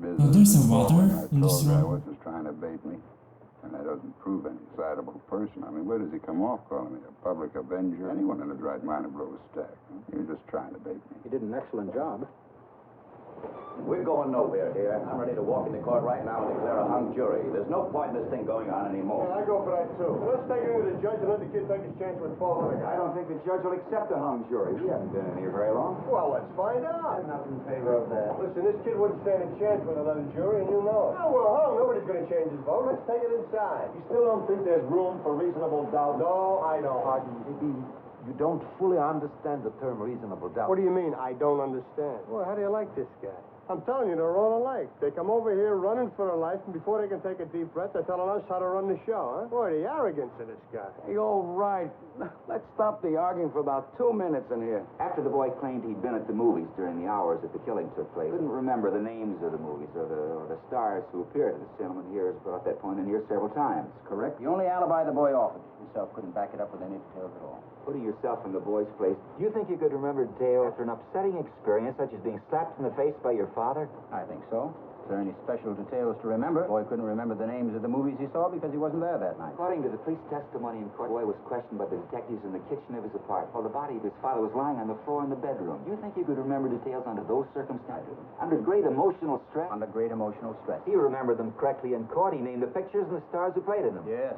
business. Oh, there's a before water when I in this told her I room. wasn't trying to bait me. And that doesn't prove any excitable person. I mean, where does he come off calling me a public avenger? Anyone in his right mind would blow a stack. Huh? He was just trying to bait me. You did an excellent job. We're going nowhere here. I'm ready to walk into court right now and declare a hung jury. There's no point in this thing going on anymore. Yeah, I go for that, too. Let's take it to the judge and let the kid take his chance with 400 guys. I don't think the judge will accept a hung jury. We haven't been in here very long. Well, let's find out. I'm not in favor of that. Listen, this kid wouldn't stand a chance with another jury, and you know it. Oh, we're hung. Nobody's going to change his vote. Let's take it inside. You still don't think there's room for reasonable doubt? No, I don't. Pardon, maybe you don't fully understand the term reasonable doubt. What do you mean, I don't understand? Well, how do you like this guy? I'm telling you, they're all alike. They come over here running for their life, and before they can take a deep breath, they're telling us how to run the show, huh? Boy, the arrogance of this guy. Hey, all right. Let's stop the arguing for about 2 minutes in here. After the boy claimed he'd been at the movies during the hours that the killing took place, couldn't remember the names of the movies or the stars who appeared. This gentleman here has brought that point in here several times, correct? The only alibi the boy offered. He yourself couldn't back it up with any details at all. Putting yourself in the boy's place, do you think you could remember details after an upsetting experience such as being slapped in the face by your father? I think so. Is there any special details to remember? The boy couldn't remember the names of the movies he saw because he wasn't there that night. According to the police testimony in court, the boy was questioned by the detectives in the kitchen of his apartment while the body of his father was lying on the floor in the bedroom. Do you think you could remember details under those circumstances? Under great emotional stress? Under great emotional stress. He remembered them correctly in court. He named the pictures and the stars who played in them. Yes.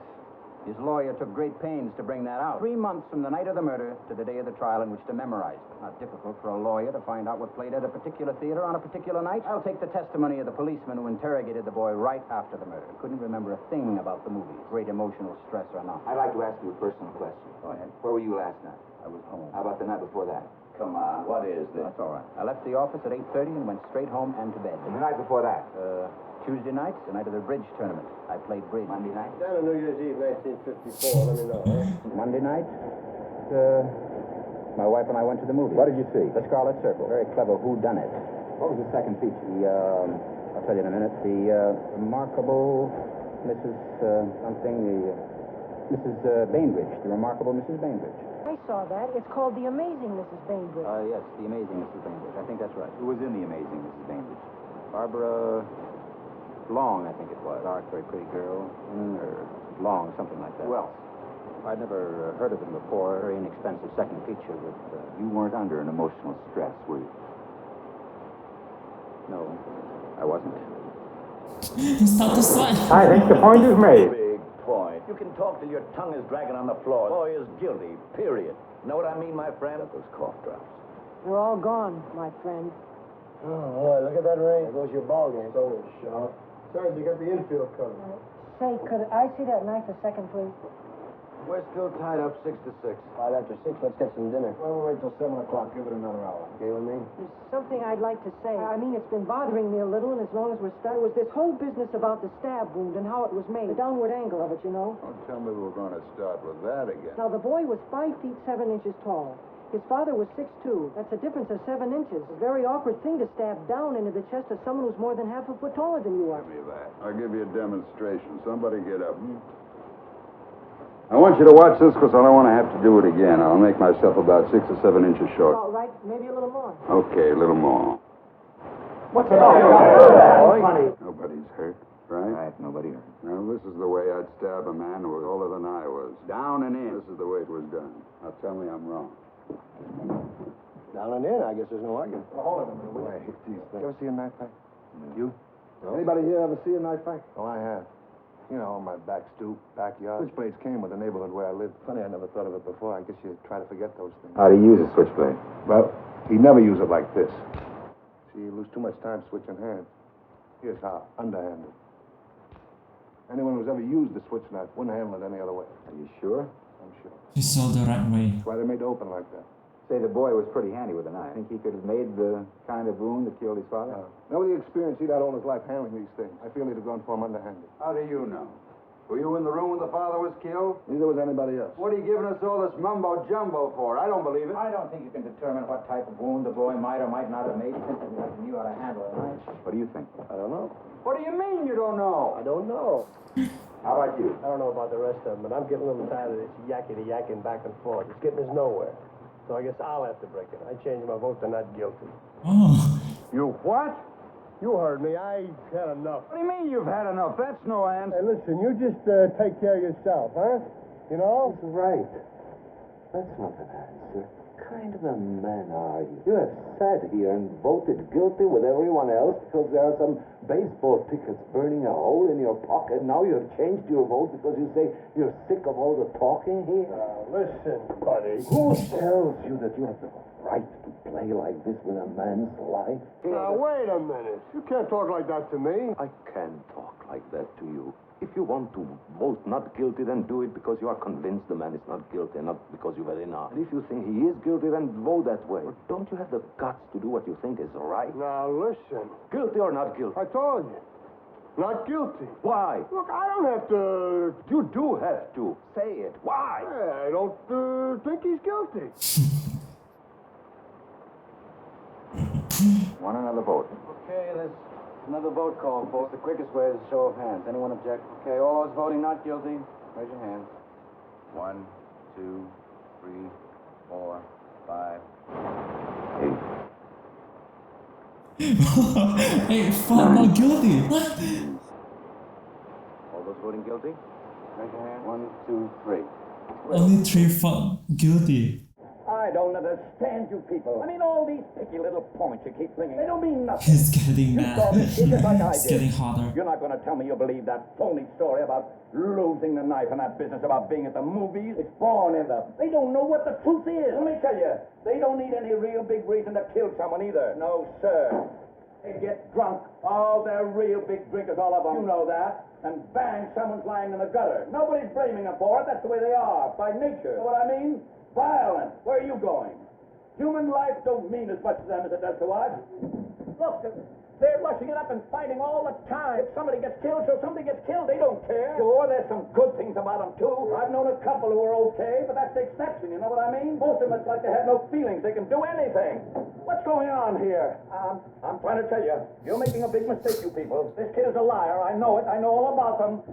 His lawyer took great pains to bring that out. 3 months from the night of the murder to the day of the trial in which to memorize it. Not difficult for a lawyer to find out what played at a particular theater on a particular night. I'll take the testimony of the policeman who interrogated the boy right after the murder. Couldn't remember a thing about the movie, great emotional stress or not. I'd like to ask you a personal question. Go ahead. Where were you last night? I was home. How about the night before that? Come on, what is this? That's all right. I left the office at 8:30 and went straight home and to bed. And the night before that? Tuesday night, the night of the bridge tournament. I played bridge. Monday night? Down on New Year's Eve, 1954. Let me know, huh? Monday night, my wife and I went to the movie. What did you see? The Scarlet Circle. Very clever whodunit. What was the second feature? I'll tell you in a minute. The remarkable Mrs. Mrs. Bainbridge. The remarkable Mrs. Bainbridge. I saw that. It's called The Amazing Mrs. Bainbridge. Yes, The Amazing Mrs. Bainbridge. I think that's right. Who was in The Amazing Mrs. Bainbridge? Barbara Long, I think it was. Dark, very pretty girl. Or Long, something like that. Who else? I'd never heard of them before. Very inexpensive second feature with... You weren't under an emotional stress, were you? No, I wasn't. Start to sweat. I think the point is made. Big point. You can talk till your tongue is dragging on the floor. The boy is guilty, period. Know what I mean, my friend? Those cough drops. They're all gone, my friend. Oh, boy, look at that rain. There goes your ball game. So sharp. Besides, you got the infield covered. Say, could I see that knife a second, please? We're still tied up 6 to 6. 5 after 6, let's get some dinner. Well, we'll wait till 7 o'clock. Give it another hour. Okay with me? There's something I'd like to say. I mean, it's been bothering me a little, and as long as we're stuck, it was this whole business about the stab wound and how it was made. The downward angle of it, you know. Don't tell me we're going to start with that again. Now, the boy was 5 feet 7 inches tall. His father was 6'2". That's a difference of 7 inches. A very awkward thing to stab down into the chest of someone who's more than half a foot taller than you are. Give me that. I'll give you a demonstration. Somebody get up. I want you to watch this because I don't want to have to do it again. I'll make myself about 6 or 7 inches short. All right, maybe a little more. Okay, a little more. What's it all? Funny. Nobody's hurt, right? Right, nobody hurt. Now, this is the way I'd stab a man who was older than I was. Down and in. This is the way it was done. Now, tell me I'm wrong. Down and in, I guess there's no argument. Well, hold it a minute. Wait, these things. You ever see a knife fight? You? No. Anybody here ever see a knife fight? Oh, I have. You know, my back stoop, backyard. Switchblades came with the neighborhood where I lived. Funny, I never thought of it before. I guess you try to forget those things. How do you use a switchblade? Well, he never used it like this. See, you lose too much time switching hands. Here's how, underhanded. Anyone who's ever used the switch knife wouldn't handle it any other way. Are you sure? I'm sure. He saw the right way. That's why they made it open like that. Say the boy was pretty handy with a knife. Think he could have made the kind of wound that killed his father? Now, with the experience he'd had all his life handling these things, I feel he'd have gone for him underhanded. How do you know? Were you in the room when the father was killed? Neither was anybody else. What are you giving us all this mumbo-jumbo for? I don't believe it. I don't think you can determine what type of wound the boy might or might not have made simply because he knew how to handle a knife. What do you think? I don't know. What do you mean you don't know? I don't know. How about you? I don't know about the rest of them, but I'm getting a little tired of this yakety-yakking back and forth. It's getting us nowhere. So I guess I'll have to break it. I changed my vote to not guilty. Oh. You what? You heard me. I had enough. What do you mean you've had enough? That's no answer. Hey, listen, you just take care of yourself, huh? You know? That's right. That's not an answer. What kind of a man are you? You have sat here and voted guilty with everyone else because there are some baseball tickets burning a hole in your pocket. Now you have changed your vote because you say you're sick of all the talking here. Listen, buddy. Who tells you that you have the right to play like this with a man's life? Now, wait a minute. You can't talk like that to me. I can talk like that to you. If you want to vote not guilty, then do it because you are convinced the man is not guilty, not because you were in on. And if you think he is guilty, then vote that way. But don't you have the guts to do what you think is right? Now, listen. Guilty or not guilty? I told you. Not guilty. Why? Look, I don't have to... You do have to. Say it. Why? I don't think he's guilty. Want another vote? Okay, there's another vote called for. It's the quickest way is a show of hands. Anyone object? Okay, all those voting not guilty, raise your hands. 1, 2, 3, 4, 5, 8. Hey, fuck, not guilty. What? All those voting guilty? Raise your hand. 1, 2, 3. Only 3 fuck guilty. I don't understand you people. I mean, all these picky little points you keep bringing, they don't mean nothing. He's getting You mad. saw this kid just like I It's did. getting hotter. You're not going to tell me you believe that phony story about losing the knife and that business about being at the movies. It's born in them. They don't know what the truth is. Let me tell you, they don't need any real big reason to kill someone either. No, sir. They get drunk. Oh, they're real big drinkers, all of them. You know that. And bang, someone's lying in the gutter. Nobody's blaming them for it. That's the way they are, by nature. Know what I mean? Violent. Where are you going? Human life don't mean as much to them as it does to us. Look, they're rushing it up and fighting all the time. If somebody gets killed, so somebody gets killed. They don't care. Sure, there's some good things about them, too. I've known a couple who were okay, but that's the exception, you know what I mean? Most of them, it's like they have no feelings. They can do anything. What's going on here? I'm trying to tell you, you're making a big mistake, you people. This kid is a liar. I know it. I know all about them.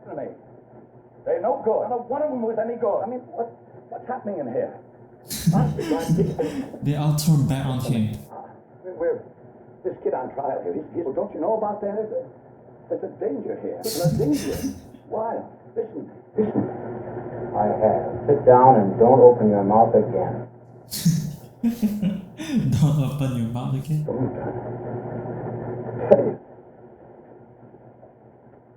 Listen to me. They're no good. Not one of them was any good. I mean, what's happening in here? They all turned back on him. This kid on trial here, well, don't you know about that? There's a danger here. There's a danger. Why? Listen. I have. Sit down and don't open your mouth again. Don't open your mouth again.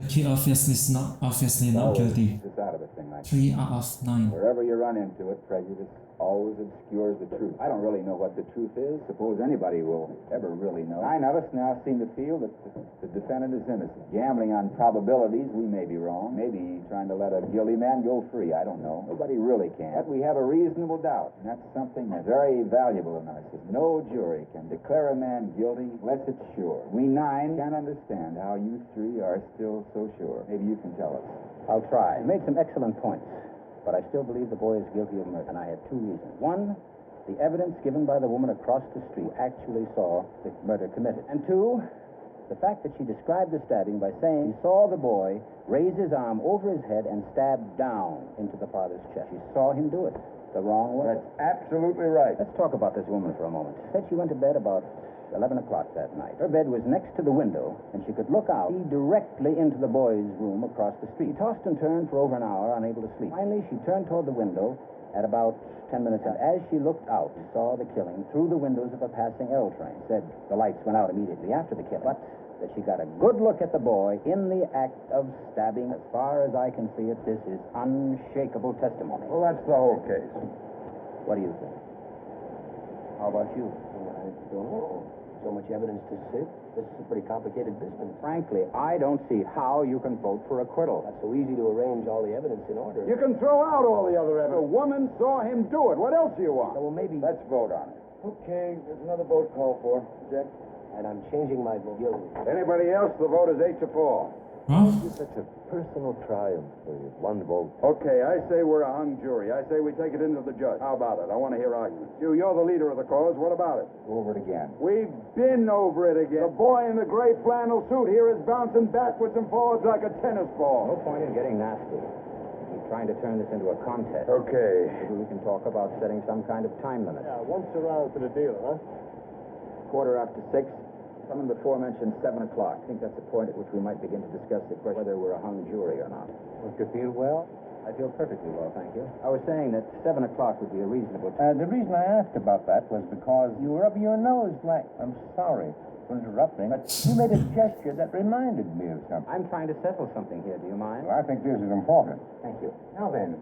He obviously not guilty. It's out of a thing like 3 out of 9. Wherever you run into it, prejudice always obscures the truth. I don't really know what the truth is. Suppose anybody will ever really know. 9 of us now seem to feel that the defendant is innocent. Gambling on probabilities, we may be wrong. Maybe trying to let a guilty man go free. I don't know. Nobody really can. But we have a reasonable doubt, and that's something that's very valuable in our system. No jury can declare a man guilty unless it's sure. We 9 can't understand how you 3 are still so sure. Maybe you can tell us. I'll try. You made some excellent points, but I still believe the boy is guilty of murder, and I have 2 reasons. One, the evidence given by the woman across the street actually saw the murder committed. And 2, the fact that she described the stabbing by saying she saw the boy raise his arm over his head and stab down into the father's chest. She saw him do it the wrong way. That's absolutely right. Let's talk about this woman for a moment. Said she went to bed about 11 o'clock that night. Her bed was next to the window, and she could look out, see directly into the boy's room across the street. She tossed and turned for over an hour, unable to sleep. Finally, she turned toward the window at about 10 minutes out. As she looked out, she saw the killing through the windows of a passing L train. Said the lights went out immediately after the killing, but that she got a good look at the boy in the act of stabbing. As far as I can see it, this is unshakable testimony. Well, that's the whole case. What do you think? How about you? I don't know. So much evidence to sift. This is a pretty complicated business. Frankly, I don't see how you can vote for acquittal. Not so easy to arrange all the evidence in order. You can throw out all the other evidence. The woman saw him do it. What else do you want? Well, maybe... Let's vote on it. Okay, there's another vote called for. Jack? And I'm changing my vote. Guilty. Anybody else, the vote is 8-4. Huh? It's such a personal triumph for you. 1 vote. Okay, I say we're a hung jury. I say we take it into the judge. How about it? I want to hear arguments. You're the leader of the cause. What about it? Go over it again. We've been over it again. The boy in the gray flannel suit here is bouncing backwards and forwards like a tennis ball. No point in getting nasty. You're trying to turn this into a contest. Okay. Maybe we can talk about setting some kind of time limit. Yeah, once around for the deal, huh? 6:15. Someone before mentioned 7 o'clock. I think that's the point at which we might begin to discuss the question whether we're a hung jury or not. Don't you feel well? I feel perfectly well, thank you. I was saying that 7 o'clock would be a reasonable time. The reason I asked about that was because you were rubbing your nose like... I'm sorry for interrupting, but you made a gesture that reminded me of something. I'm trying to settle something here. Do you mind? Well, I think this is important. Thank you. Now then,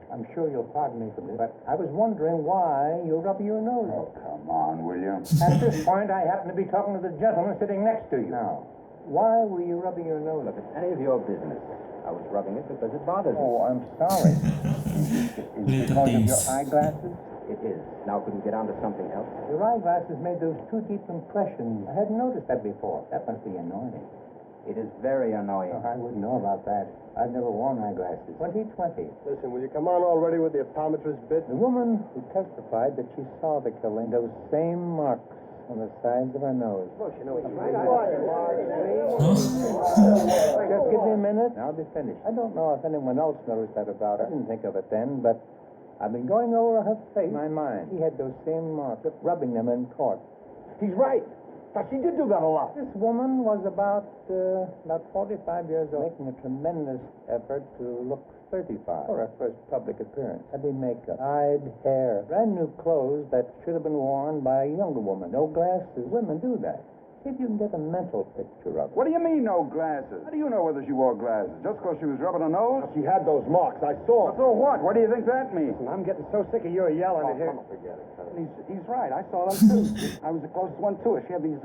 I'm sure you'll pardon me for this, but I was wondering why you're rubbing your nose. Oh, come on, will you? At this point, I happen to be talking to the gentleman sitting next to you. Now, why were you rubbing your nose? Look, it's any of your business. I was rubbing it because it bothers me. Oh, I'm sorry. Is it because of your eyeglasses? It is. Now, could we get on to something else? Your eyeglasses made those 2 deep impressions. I hadn't noticed that before. That must be annoying. It is very annoying. Oh, I wouldn't know about that. I've never worn eyeglasses. 20/20. Listen, will you come on already with the optometrist bit? The woman who testified that she saw the killing, those same marks on the sides of her nose. Look, you know, he's right. Just give me a minute, and I'll be finished. I don't know if anyone else noticed that about her. I didn't think of it then, but I've been going over her face in my mind. She had those same marks, rubbing them in court. He's right. But she did do that a lot. This woman was about 45 years old, making a tremendous effort to look 35 for her first public appearance. Heavy makeup, dyed hair, brand new clothes that should have been worn by a younger woman. No glasses. Women do that. See if you can get a mental picture of it. What do you mean, no glasses? How do you know whether she wore glasses? Just because she was rubbing her nose? She had those marks. I saw them. So what? What do you think that means? Listen, I'm getting so sick of your yelling here. Forget it. He's right. I saw them too. I was the closest one to her. She had these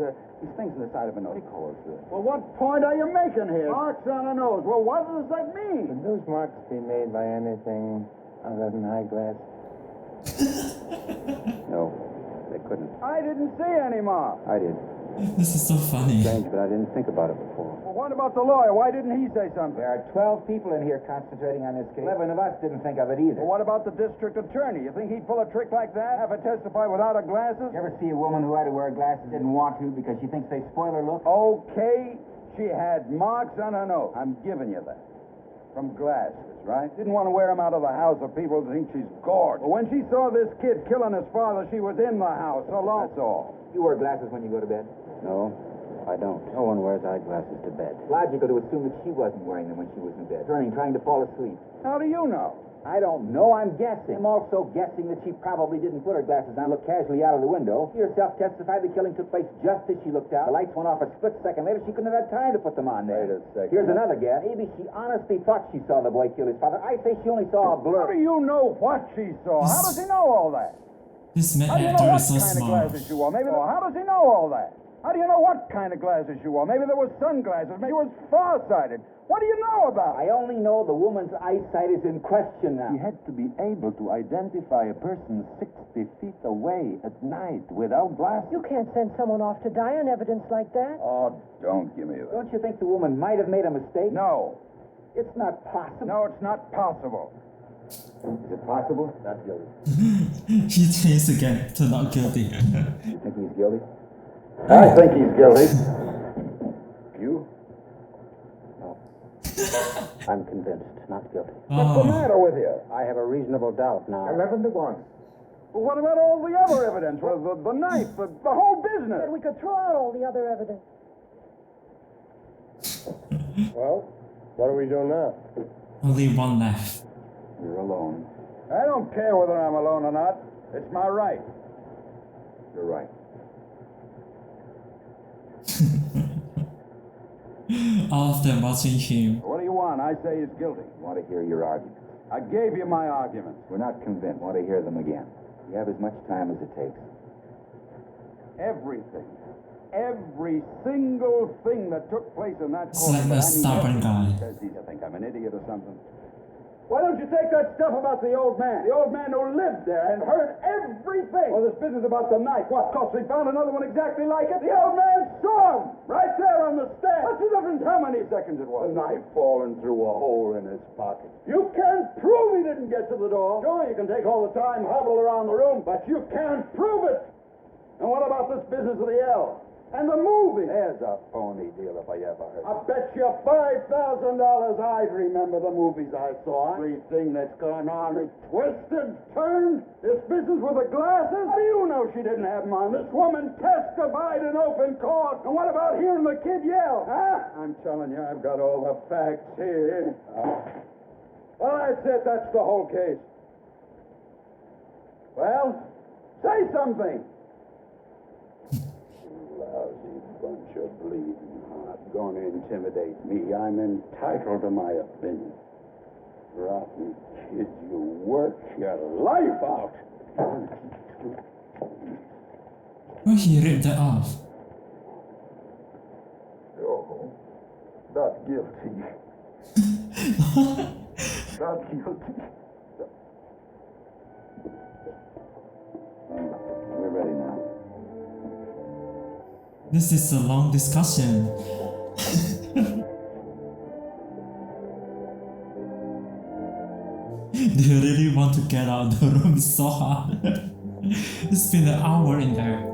things on the side of her nose. What do you call it? Well, what point are you making here? Marks on her nose. Well, what does that mean? Could those marks be made by anything other than eyeglass? No, they couldn't. I didn't see any marks. I did. This is so funny. Strange, but I didn't think about it before. Well, what about the lawyer? Why didn't he say something? There are 12 people in here concentrating on this case. 11 of us didn't think of it either. Well, what about the district attorney? You think he'd pull a trick like that? Have her testify without her glasses? You ever see a woman who had to wear glasses didn't want to because she thinks they spoil her look? Okay, she had marks on her nose. I'm giving you that. From glasses, right? Didn't want to wear them out of the house or people would think she's gorgeous. But when she saw this kid killing his father, she was in the house alone. That's all. You wear glasses when you go to bed? No, I don't. No one wears eyeglasses to bed. Logical to assume that she wasn't wearing them when she was in bed. Turning, trying to fall asleep. How do you know? I don't know. I'm guessing. I'm also guessing that she probably didn't put her glasses on, look casually out of the window. She herself testified the killing took place just as she looked out. The lights went off a split second later. She couldn't have had time to put them on there. Wait a second. Here's another guess. Maybe she honestly thought she saw the boy kill his father. I say she only saw a blur. How do you know what she saw? How does he know all that? This How do you know actor what is so kind of smart. glasses she wore? Maybe. How does he know all that? How do you know what kind of glasses she wore? Maybe there was sunglasses. Maybe it was farsighted. What do you know about it? I only know the woman's eyesight is in question now. She had to be able to identify a person 60 feet away at night without glasses. You can't send someone off to die on evidence like that. Oh, don't give me that. Don't you think the woman might have made a mistake? No. It's not possible. No, it's not possible. Is it possible? Not guilty. He changed again to not guilty. You think he's guilty? I think he's guilty. You? I'm convinced, not guilty. What's the matter with you? I have a reasonable doubt now. 11 to 1. Well, what about all the other evidence? Well, the knife, the whole business. And we could throw out all the other evidence. Well, what do we do now? Only one left. You're alone. I don't care whether I'm alone or not. It's my right. You're right. All of them watching him. What do you want? I say he's guilty. I want to hear your arguments. I gave you my arguments. We're not convinced. Want to hear them again. You have as much time as it takes. Everything. Every single thing that took place in that It's court. like a stubborn guy. Says he think I'm an idiot or something. Why don't you take that stuff about the old man? The old man who lived there and heard everything. Well, this business about the knife. What? Because we found another one exactly like it? The old man saw him right there on the stand. What's the difference how many seconds it was? The knife falling through a hole in his pocket. You can't prove he didn't get to the door. Sure, you can take all the time, hobble around the room, but you can't prove it. And what about this business of the L? And the movie? There's a phony deal if I ever heard. I bet you $5,000 I'd remember the movies I saw. Everything that's gone on is twisted, turned. This business with the glasses? How do you know she didn't have them on? This woman testified in open court. And what about hearing the kid yell? Huh? I'm telling you, I've got all the facts here. Well, that's it. That's the whole case. Well, say something. Lousy bunch of bleeding heart. Gonna intimidate me. I'm entitled to my opinion. Rotten kid, you work your life out. Well, he ripped it off. Oh, not guilty. Not guilty. We're ready now. This is a long discussion. They really want to get out of the room so hard. It's been an hour in there.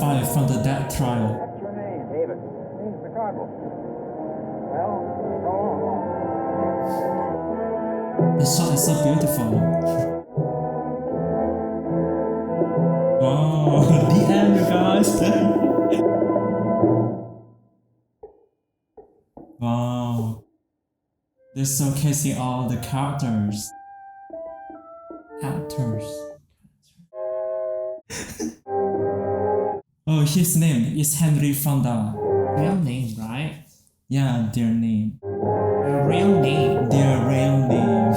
5 from the death trial. What's your name? Davis. Name's McCardle. Well, so long. The shot is so beautiful. Wow, the end, you guys. Wow. They're showcasing all the characters. Actors. Oh, his name is Henry Fonda. Real name, right? Yeah, their name. Real name. Their real name.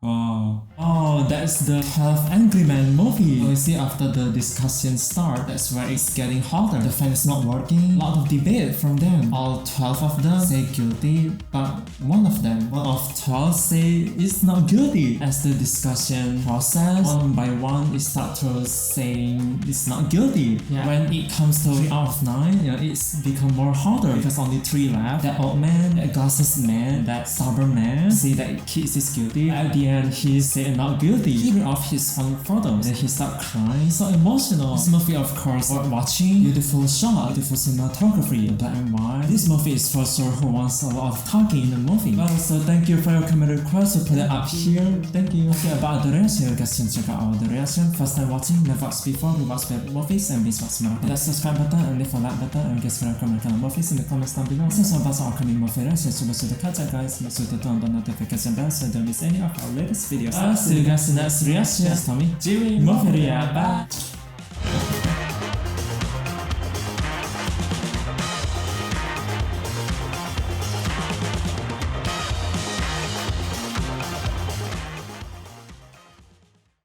Wow. Oh, that's the 12 Angry Men movie. Oh, you see, after the discussion start, that's where it's getting hotter. The fan is not working. A lot of debate from them. All 12 of them say guilty, but one of 12 say it's not guilty. As the discussion process, one by one, it starts to saying it's not guilty. Yeah. When it comes to 3 out of 9, it's become more hotter because only 3 left. That old man, that glasses man, that stubborn man say that kids is guilty. At the end, he said not guilty. He read off his phone photos. Then he start crying. So emotional. This movie, of course, worth watching. Beautiful shot, beautiful cinematography, black and white. This movie is for sure who wants a lot of talking in the movie. Well, so thank you for your comment request. So put it up here. Thank you. Okay, about the reaction, you guys can check out the reaction. First time watching, never watched before, we watch favorite movies and binge watch marathon. Hit that subscribe button and leave a like button, and you guys can recommend kind of movies in the comments down below. Since I'm about to upcoming movie reactions, so make sure to catch up, guys. Make sure to turn on the notification bell so you don't miss any of our latest videos. I'll see you guys in the next reaction. That's Tommy, Jimmy, movie react. Bye.